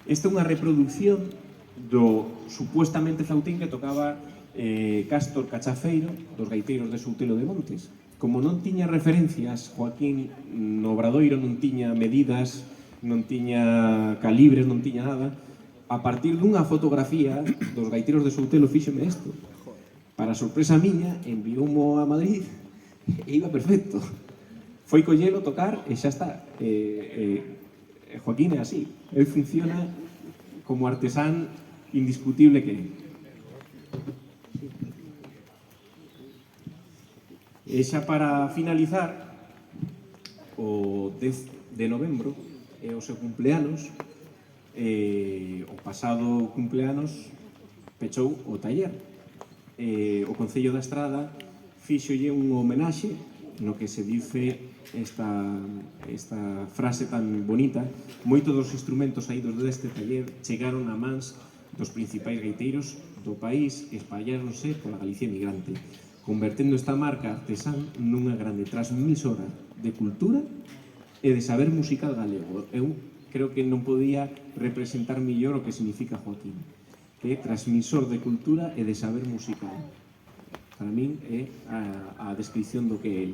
F: Esta é unha reproducción do supuestamente flautín que tocaba Cástor Cachafeiro, dos gaiteiros de Soutelo de Montes. Como non tiña referencias, Joaquín no Obradoiro non tiña medidas, non tiña calibres, non tiña nada, a partir dunha fotografía dos gaiteiros de Soutelo fíxome isto. Para sorpresa miña, envioumo a Madrid e iba perfecto. Foi collelo, tocar e xa está. Joaquín é así. El funciona como artesán indiscutible que é. E xa para finalizar, o 10 de novembro é o seu cumpleanos, o pasado cumpleanos pechou o taller. O Concello da Estrada fíxolle un homenaxe no que se dice esta frase tan bonita: moitos dos instrumentos saídos deste taller chegaron a mans dos principais gaiteiros do país e espalláronse pola Galicia emigrante, convertendo esta marca artesán nunha grande transmisora de cultura e de saber musical galego. Eu creo que non podía representar millor o que significa Joaquín, que é transmisor de cultura e de saber musical. Para min é a descripción do que é el.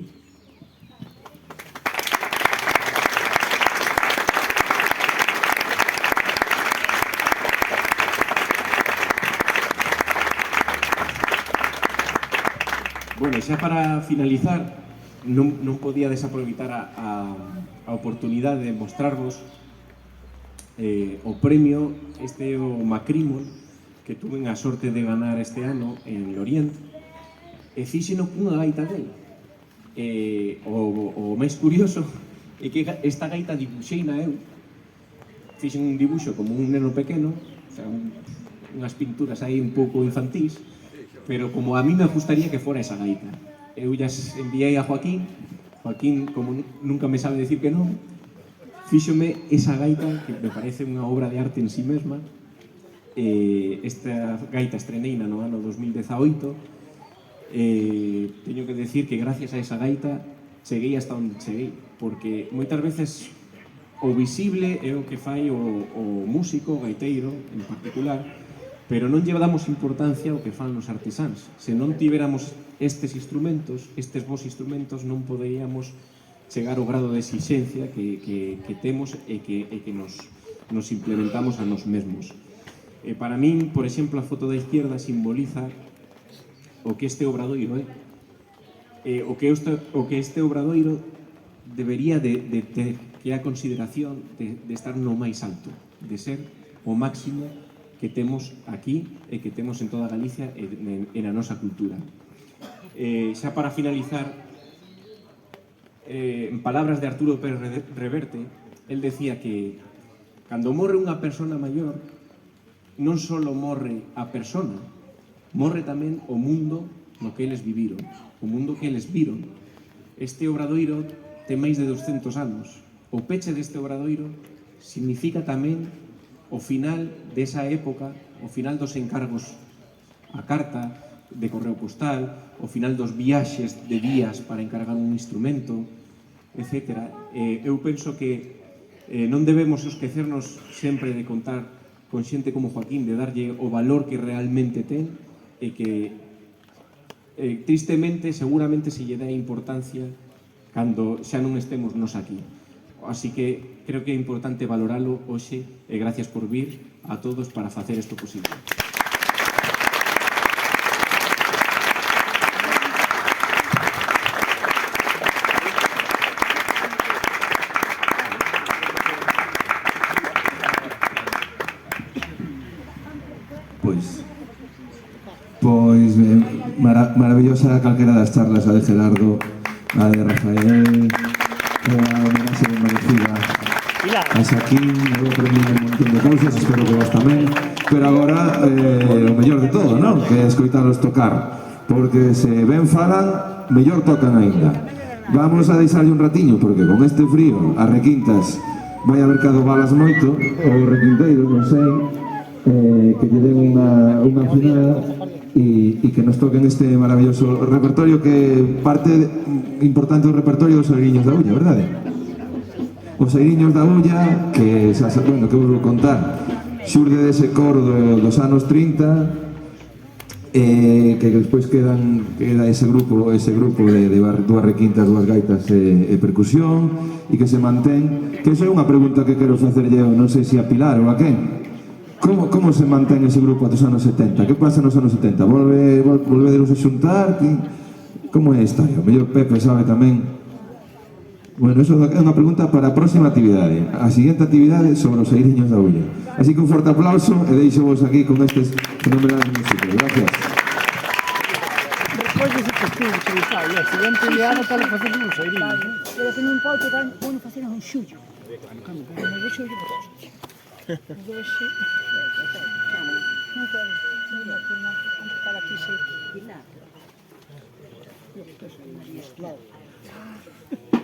F: Bueno, xa para finalizar, non podía desaproveitar a oportunidade de mostrarvos o premio, este o Macrimon, que tuve a sorte de ganar este ano en Lorient, e fixeno cunha gaita del. O máis curioso é que esta gaita dibuxeina eu, fixen un dibuxo como un neno pequeno, o sea, unhas pinturas aí un pouco infantís, pero como a mí me gustaría que fora esa gaita. Eu ya enviei a Joaquín, como nunca me sabe decir que non, fíxome esa gaita, que me parece unha obra de arte en sí mesma. Esta gaita estreneina no ano 2018. Teño que decir que gracias a esa gaita cheguei hasta onde cheguei, porque moitas veces o visible é o que fai o músico, o gaiteiro en particular, pero non lle damos importancia ao que fan os artesáns. Se non tiveramos estes instrumentos, estes vos instrumentos, non poderíamos chegar ao grado de exixencia que temos e que nos implementamos a nos mesmos. Para min, por exemplo, a foto da izquierda simboliza o que este obradoiro é. O que este obradoiro debería de ter, que é a consideración de estar no máis alto, de ser o máximo que temos aquí e que temos en toda Galicia e na nosa cultura. Xa para finalizar, en palabras de Arturo Pérez Reverte, el decía que cando morre unha persona maior, non só morre a persona, morre tamén o mundo no que eles viviron, o mundo que eles viron. Este obradoiro ten máis de 200 anos. O peche deste obradoiro significa tamén o final desa época, o final dos encargos a carta, de correo postal, o final dos viaxes de días para encargar un instrumento, etc. Eu penso que non debemos esquecernos sempre de contar con xente como Joaquín, de darlle o valor que realmente ten e que tristemente, seguramente se lle dá importancia cando xa non estemos nos aquí. Así que creo que é importante valoralo hoxe e gracias por vir a todos para facer isto posible.
C: Pois maravillosa calquera das charlas, a de Gerardo, a de Rafael, a homenaxe de merecida a Xaquín. Eu aprendí un montón de cousas, espero que vos tamén, pero agora o mellor de todo, non? Que é escoitalos tocar, porque se ben falan, mellor tocan aínda. Vamos a deixarlle un ratiño, porque con este frío as requintas vai haber que adobalas moito, ou requinteiros, non sei, que lle den unha afinada e que nos toquen este maravilloso repertorio, que parte importante do repertorio dos Oiriños da Ulla, verdade? Os Oiriños da Ulla, que xa sabendo que vos vou contar, xurde dese coro dos anos 30, que despois queda ese grupo de dúas requintas, dúas gaitas e percusión, e que se mantén, que iso é unha pregunta que quero facerlle, non sei se a Pilar ou a quen. Como se mantén ese grupo dos anos 70? Que pasa nos anos 70? Volvederos a xuntar? Como é a historia? O mellor Pepe sabe tamén. Bueno, eso é unha pregunta para a próxima actividade. A seguinte actividade sobre os Oiriños da Ulla. Así que un forte aplauso e deixo vos aquí con estes fenomenales músicos. Gracias.
E: Despois dese costume que e tal, e a seguinte ano tal facer uns Oiriños.
B: Pero que non pode tocar, bueno, facer un xullo. Cando podemos de xullo, pues non quero, para aquí se pilar.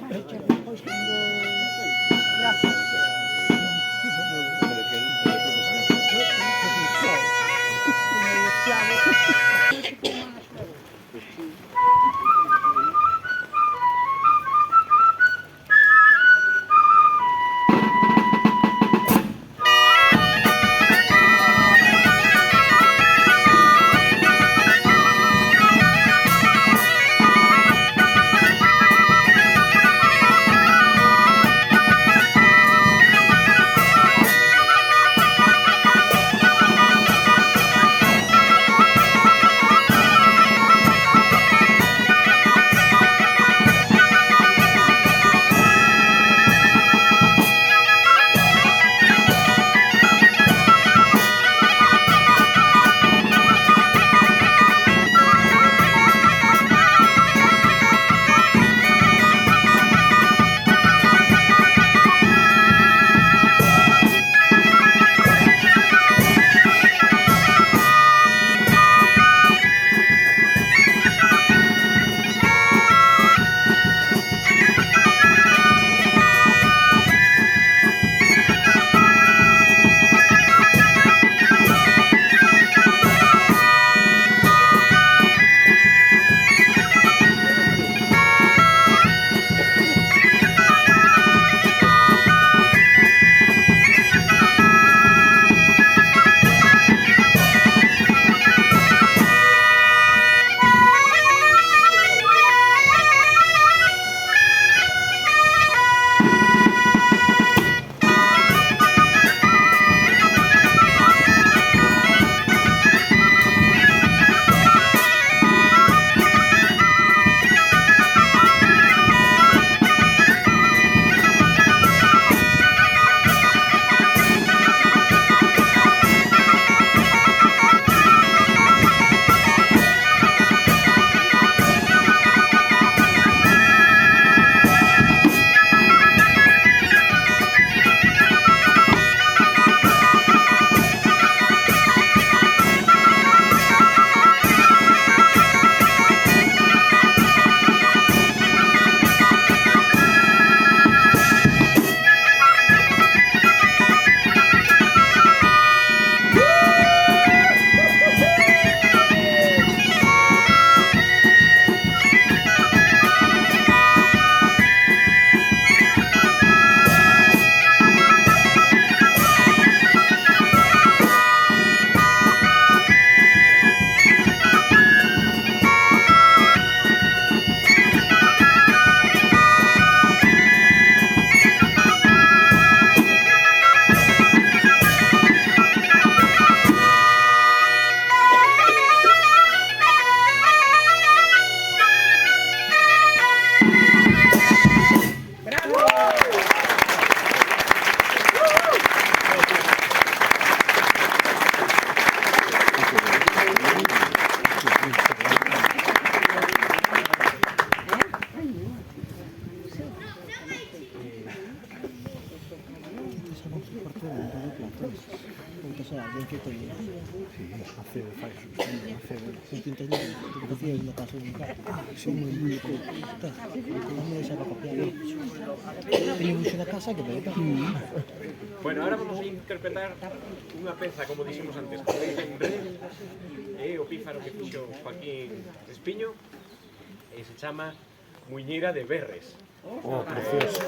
B: Despois cando... Gracias.
G: sei, alguén que te... Sí, hacer, fai hacer... Un pintañero, que facía na casa de un gato. Son moi único. Non me deixa para copiar. Teño buxo da casa que me dá.
H: Bueno, ahora vamos a interpretar unha peza, como dixemos antes, con en red, o pífaro que fixo Joaquín Espiño, e se chama Muiñeira de Berres.
G: Oh, precioso.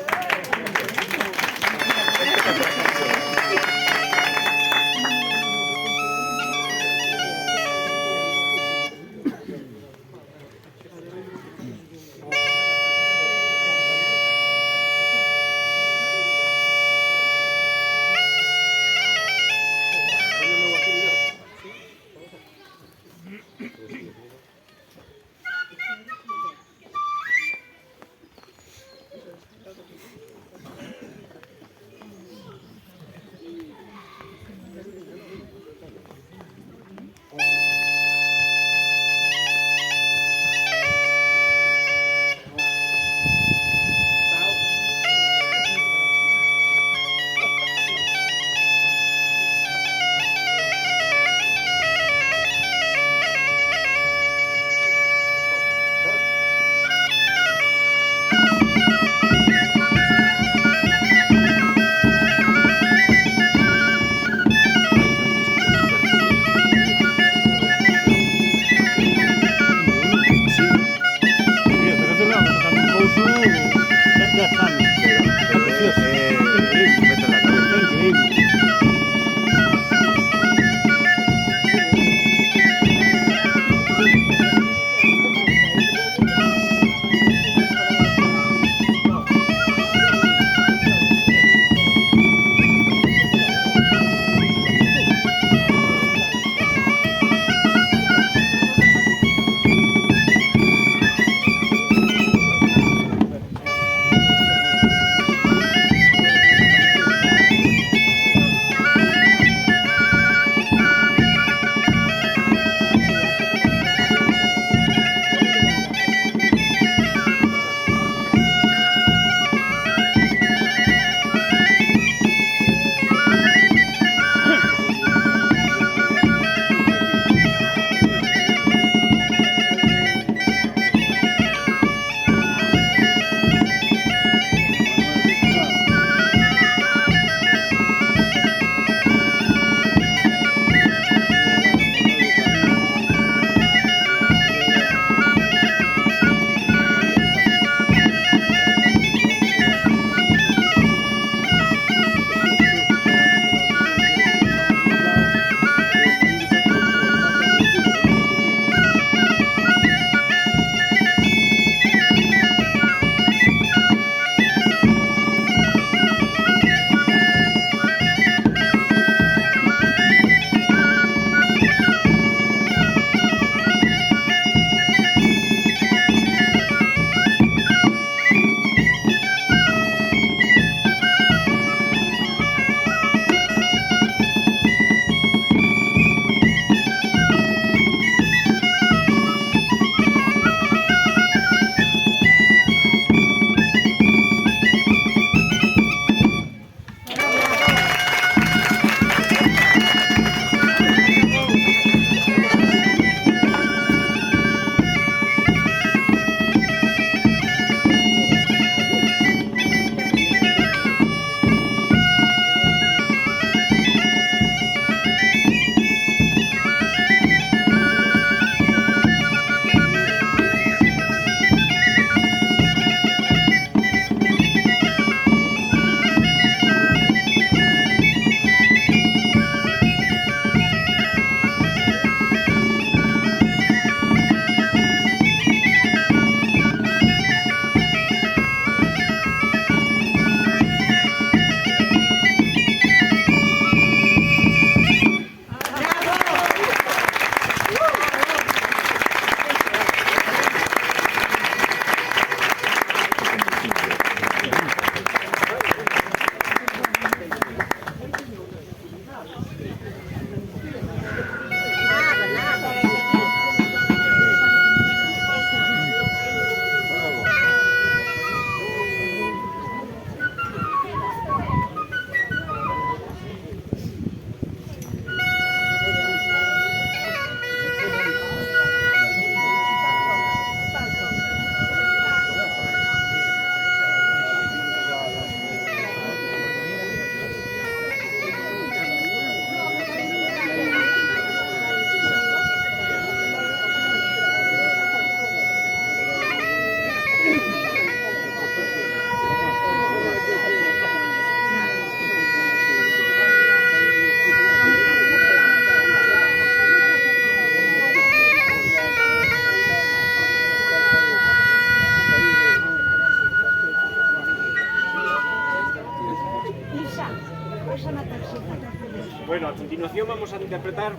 H: Bueno, a continuación vamos a interpretar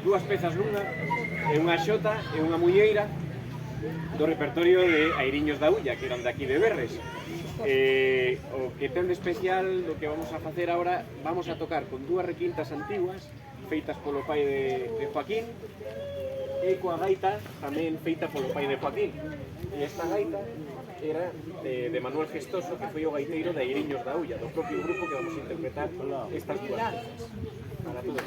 H: dúas pezas nunha, unha xota e unha muñeira do repertorio de Airiños da Ulla, que eran de aquí de Berres. O que ten de especial do que vamos a facer agora, vamos a tocar con dúas requintas antiguas feitas polo pai de Joaquín e coa gaita tamén feita polo pai de Joaquín. E esta gaita era de Manuel Gestoso, que foi o gaiteiro de Airiños da Ulla, do propio grupo que vamos a interpretar estas dúas pezas. Para todos.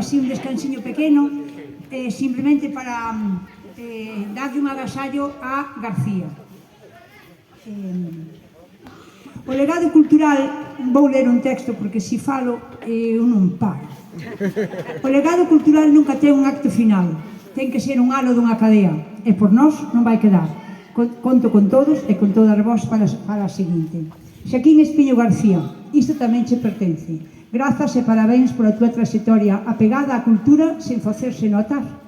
B: así un descansiño pequeno, simplemente para darlle un agasallo a García. O legado cultural, vou ler un texto porque se falo eu non paro. O legado cultural nunca ten un acto final, ten que ser un halo dunha cadea, e por nós non vai quedar. Conto con todos e con todas vos para a seguinte. Xaquín Espiño García, isto tamén che pertence. Grazas e parabéns pola túa trayectoria apegada á cultura sen facerse notar.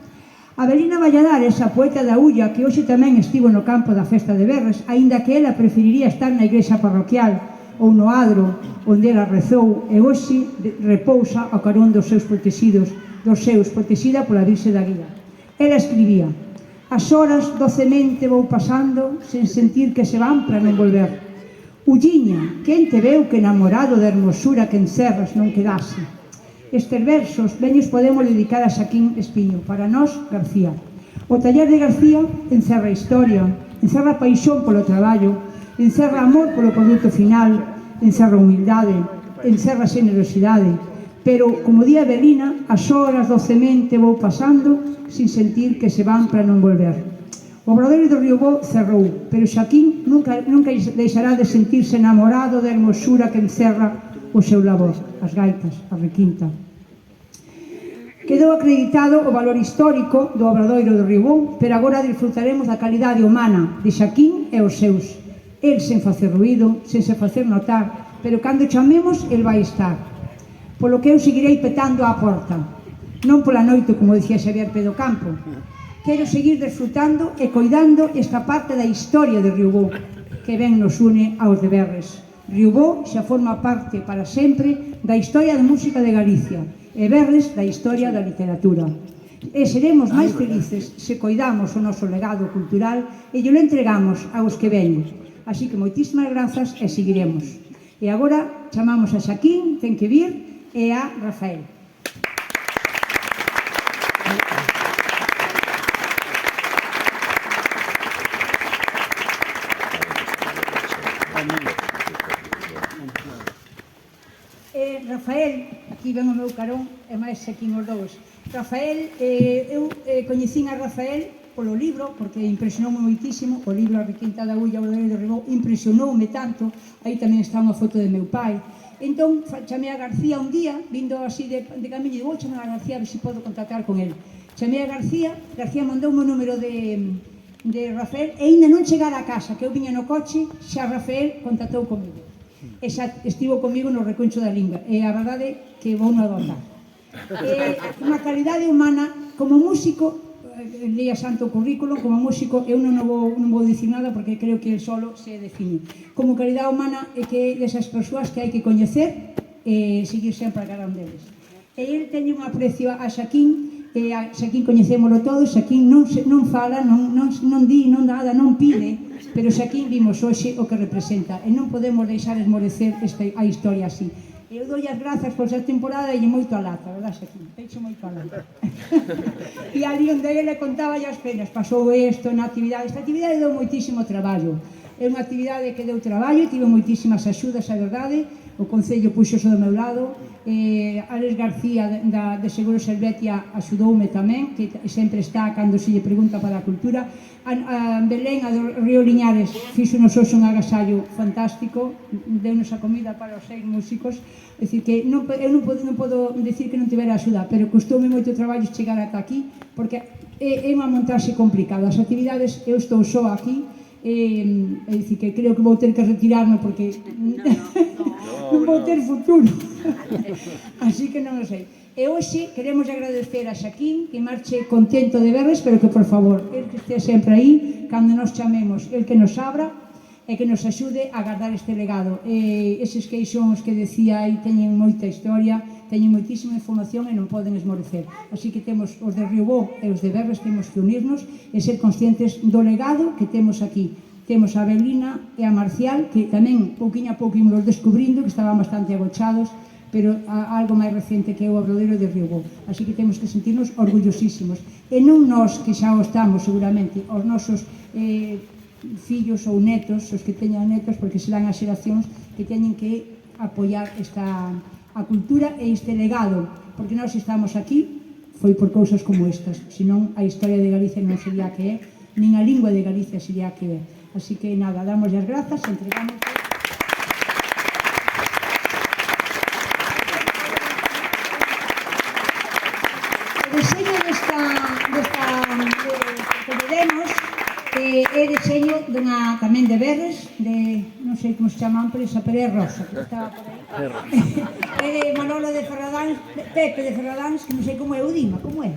B: Avelina Valladares, a poeta da Ulla, que hoxe tamén estivo no campo da festa de Berres, aínda que ela preferiría estar na igrexa parroquial ou no adro onde ela rezou, e hoxe repousa ao carón dos seus protegidos, protexida pola Virxe da Guía. Ela escribía: as horas docemente vou pasando sen sentir que se van para non volver. Ulliña, quen te veu que namorado da hermosura que encerras non quedase? Estes versos veños podemos dedicar a Xaquín Espiño, para nós García. O taller de García encerra historia, encerra paixón polo traballo, encerra amor polo produto final, encerra humildade, encerra xenerosidade, pero, como di Avelina, as horas docemente vou pasando sin sentir que se van para non volver. O Obradoiro do Riobó cerrou, pero Xaquín nunca deixará de sentirse enamorado da hermosura que encerra o seu labor, as gaitas, a requinta. Quedou acreditado o valor histórico do Obradoiro do Riobó, pero agora disfrutaremos da calidade humana de Xaquín e os seus. El sen facer ruído, sen se facer notar, pero cando chamemos, el vai estar. Polo que eu seguirei petando á porta, non pola noite, como dicía Xavier Pedro Campo. Quero seguir disfrutando e coidando esta parte da historia de Riobó, que ben nos une aos de Berres. Riobó xa forma parte para sempre da historia da música de Galicia e Berres da historia da literatura. E seremos máis felices se coidamos o noso legado cultural e lle lo entregamos aos que veñen. Así que moitísimas grazas e seguiremos. E agora chamamos a Xaquín, ten que vir, e a Rafael. Rafael, aquí ven o meu carón, e máis Xaquín os dous. Rafael, eu coñecín a Rafael polo libro, porque impresionoume moitísimo, o libro A Requinta da Ulla, o Obradoiro do Riobó, impresionoume tanto, aí tamén está unha foto de meu pai. Entón, chamei a García un día, vindo así de camiño, e digo, vou chamar a García a ver se podo contactar con el. Chamei a García mandoume o número de Rafael, e ainda non chegara a casa, que eu viña no coche, xa Rafael contactou comigo. E xa estivo comigo no Reconcho da Linga, e a verdade que vou non adotar. Unha calidade humana, como músico, leia santo o currículo, como músico eu non vou dicir nada porque creo que el solo se define. Como calidade humana é que desas persoas que hai que coñecer e seguir sempre a cada un deles. E ele teñe un aprecio a Xaquín, e a Xaquín coñecémolo todos, Xaquín non fala, non di, non nada, non pide, pero Xaquín vimos hoxe o que representa e non podemos deixar esmorecer a historia así. Eu dou as grazas por esta temporada e moito a lata, verdad, Xaquín? Peixo moito a lata. E ali onde ele contaba as penas, pasou isto na actividade. Esta actividade deu moitísimo traballo. É unha actividade que deu traballo, tive moitísimas axudas, a verdade. O Concello puxo do meu lado. Alex García de Seguros Helvetia axudoume tamén, que sempre está cando se lle pregunta para a cultura. A Belén, a do Río Liñares, fixonos hoxe un agasallo fantástico, deunos a comida para os 6 músicos. É dicir, que eu non podo dicir que non tivera axuda, pero costoume moito traballo chegar ata aquí, porque é unha montaxe complicada. As actividades, eu estou só aquí, é dicir, que creo que vou ter que retirarme porque non vou ter futuro. Así que non o sei. E hoxe queremos agradecer a Xaquín, que marche contento de Berres, pero que, por favor, el que este sempre aí, cando nos chamemos, el que nos abra e que nos axude a guardar este legado. Eses queixóns que decía aí teñen moita historia, teñen moitísima información e non poden esmorecer. Así que temos os de Riobó e os de Berres, temos que unirnos e ser conscientes do legado que temos aquí. Temos a Avelina e a Marcial, que tamén pouquinho a pouco ímos descubrindo, que estaban bastante agochados, pero algo máis recente que é o Obradoiro de Riobó. Así que temos que sentirnos orgullosísimos. E non nós, que xa o estamos seguramente, os nosos fillos ou netos, os que teñan netos, porque serán as xeracións que teñen que apoiar a cultura e este legado, porque nós estamos aquí foi por cousas como estas, senón a historia de Galicia non sería a que é, nin a lingua de Galicia sería a que é. Así que nada, damos as grazas, entregamos. O deseño que veremos é deseño tamén de Berres, non sei como se chama a empresa, pero é Rosa, que estaba por aí. É de Manolo de Ferradáns, Pepe de Ferradáns, que non sei como é, Udima, como é?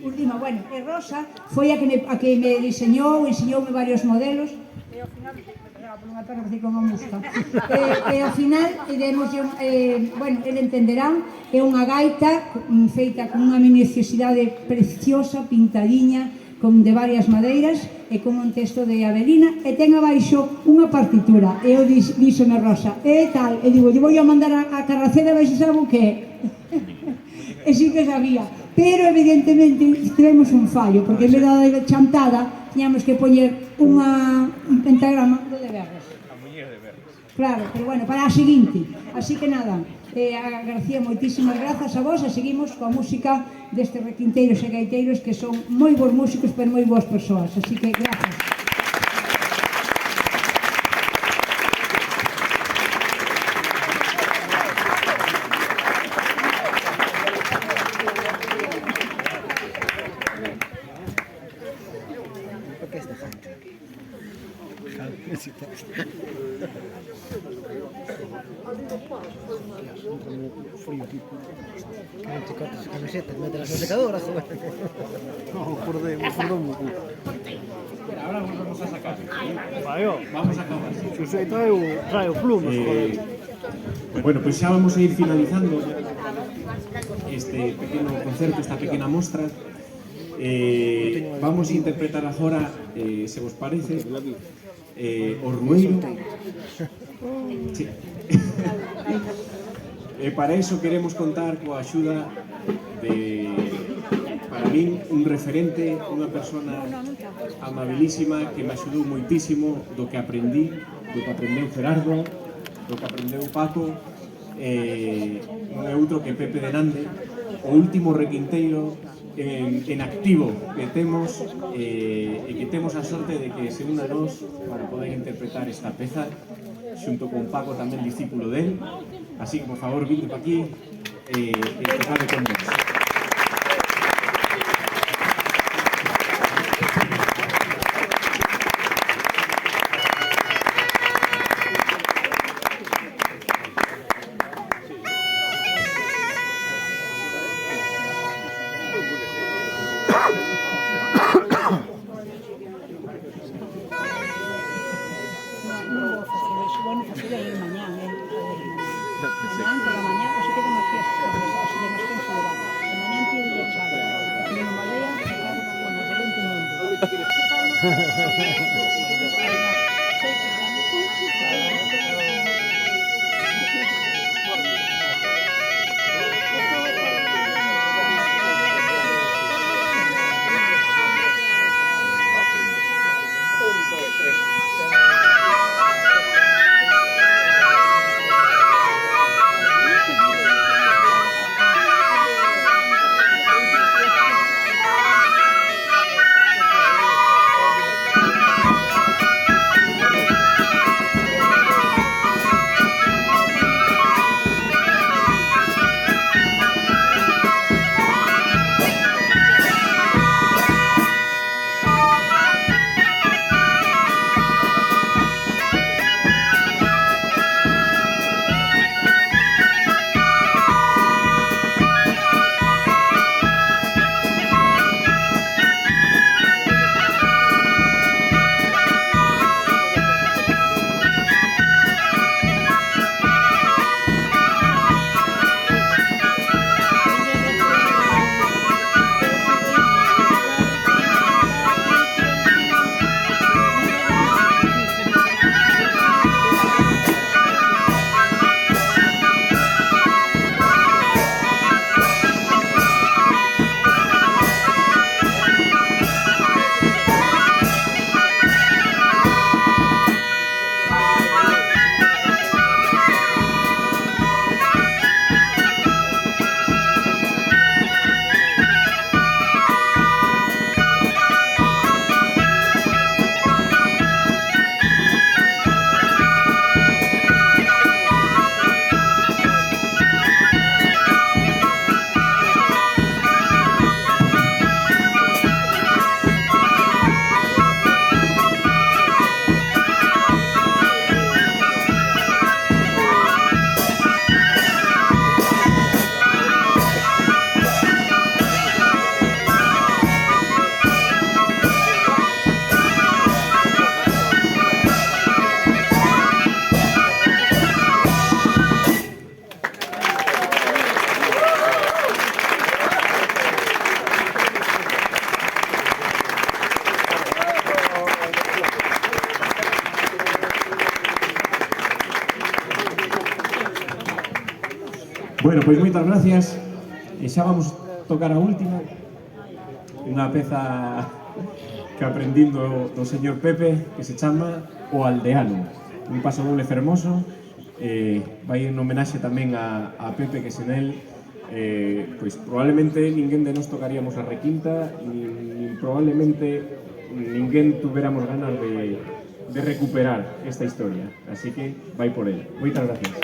B: Udima, bueno, é Rosa, foi a que me diseñou, enseñoume varios modelos, e ao final, por unha perna que como música, e ao final, bueno, ele entenderán, é unha gaita feita con unha minuciosidade preciosa, pintadiña, de varias madeiras e con un texto de Avelina e ten abaixo unha partitura e eu díxome Rosa, e tal, e digo, lle vou a mandar a Carraceda e vais a saber o que é. E sí que sabía, Pero, evidentemente, tivemos un fallo, porque en vez da chantada, tiñamos que poñer un pentagrama de Berres.
H: A muller de Berres.
B: Claro, pero bueno, para a seguinte. Así que nada, a García, moitísimas grazas a vos e seguimos coa música destes requinteiros e gaiteiros que son moi bons músicos, pero moi boas persoas. Así que grazas.
G: Porque esta gente aquí. Frío aquí. Que non te cortas a camiseta, mételas na secadora, joder. No, furdón.
H: Ahora vamos a sacar.
E: Vamos a acabar. Xosé trae o plumas, joder.
F: Bueno, pues xa vamos a ir finalizando este pequeno concerto, esta pequena mostra. Vamos a interpretar agora, se vos parece, o Rueiro. Sí. E para iso queremos contar coa axuda de, para min, un referente, unha persona amabilísima que me axudou moitísimo do que aprendí, do que aprendeu Gerardo, do que aprendeu Paco, non é outro que Pepe de Nande, o último requinteiro en activo que temos e que temos a sorte de que se una a nós para poder interpretar esta peza xunto con Paco, tamén discípulo del. Así que, por favor, vinte pa aquí e tocade con nós. Bueno, pois moitas gracias. E xa vamos tocar a última, unha peza que aprendín do señor Pepe, que se chama O Aldeano, un paso doble fermoso, vai en homenaxe tamén a Pepe, que sen el pois probablemente ninguén de nos tocaríamos a requinta, nin probablemente ninguén tuveramos ganas de recuperar esta historia, así que vai por el. Moitas gracias.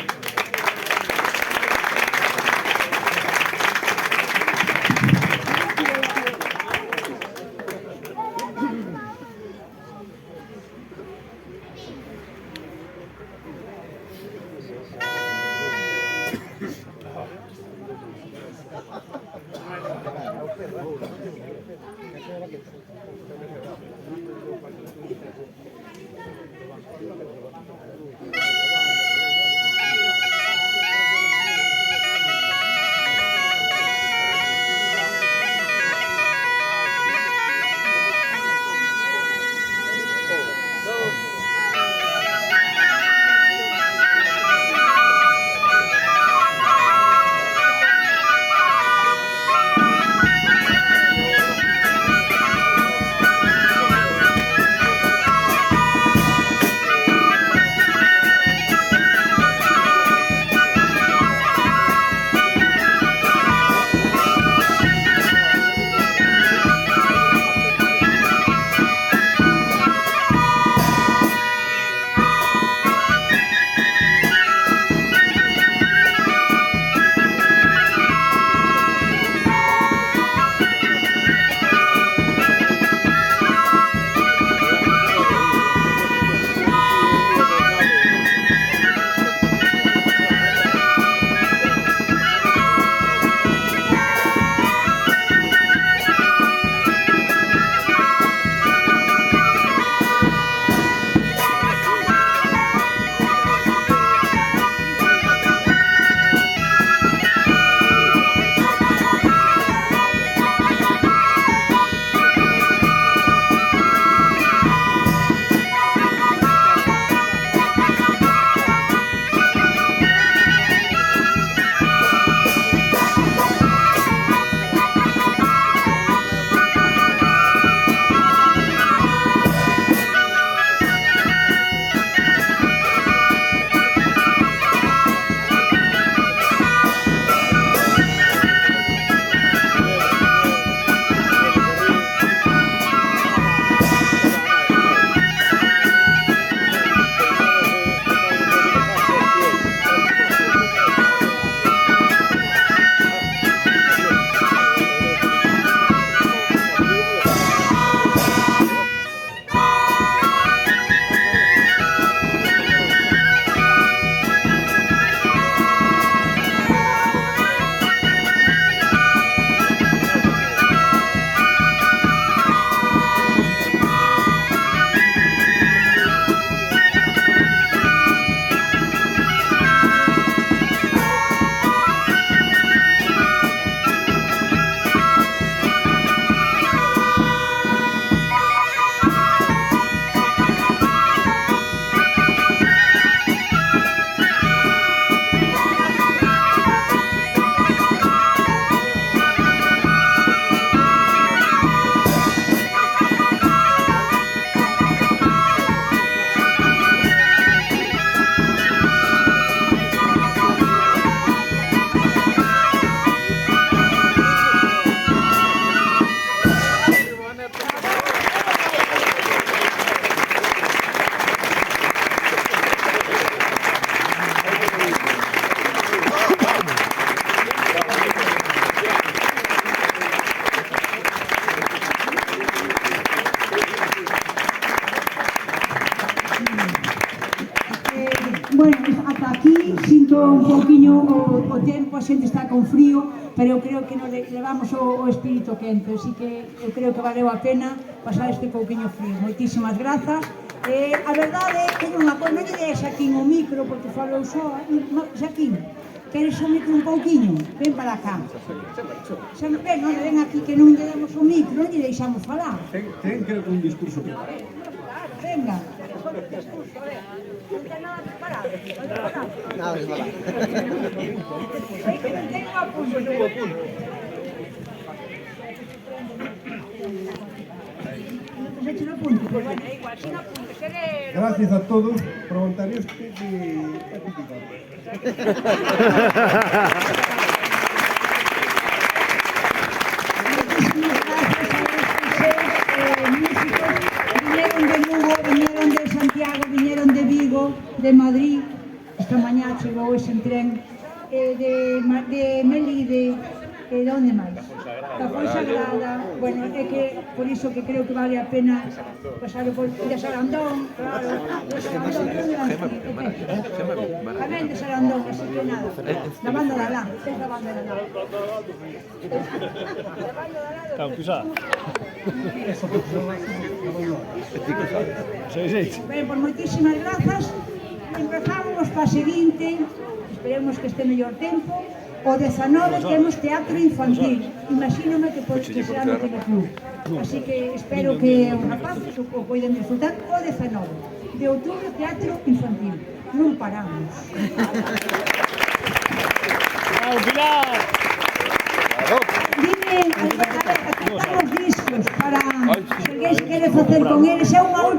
B: Bueno, ata aquí sinto un pouquiño o tempo, a xente está con frío, pero eu creo que nos levamos o espírito quente, así que eu creo que valeu a pena pasar este pouquiño frío. Moitísimas grazas. A verdade é que non lle dei a Xaquín o micro, porque falou só. Xaquín, queres o micro un pouquiño? Ven para cá. Ven, ven aquí que non lle demos o micro, non lle deixamos falar.
F: Ten creo que un discurso preparado.
B: Venga. Non ten nada preparado.
G: Nada preparado.
B: Sei que non tengo apunte.
D: Gracias a todos por voluntarios que
B: Vinieron de Lugo, vinieron de Santiago, vinieron de Vigo, de Madrid. Esta mañá chegou ese tren de Melide, de onde máis? Da Fonsagrada. Bueno, é que por iso que creo que vale a pena pasar por de Sarandón, claro, de Sarandón, tamén de Sarandón, así que nada, da banda de Alá, es da banda de Alá.
I: Claro, pisada.
B: Ben, por moitísimas grazas. Empezamos para a seguinte, esperemos que este mellor tempo. O 19 temos teatro infantil. Imagínome que será no Teleclub. Así que espero que os rapaces o poden disfrutar o 19 de outubro teatro infantil. Non paramos. Dime, a ver, aquí están os discos para se alguén se quere facer con eles. É unha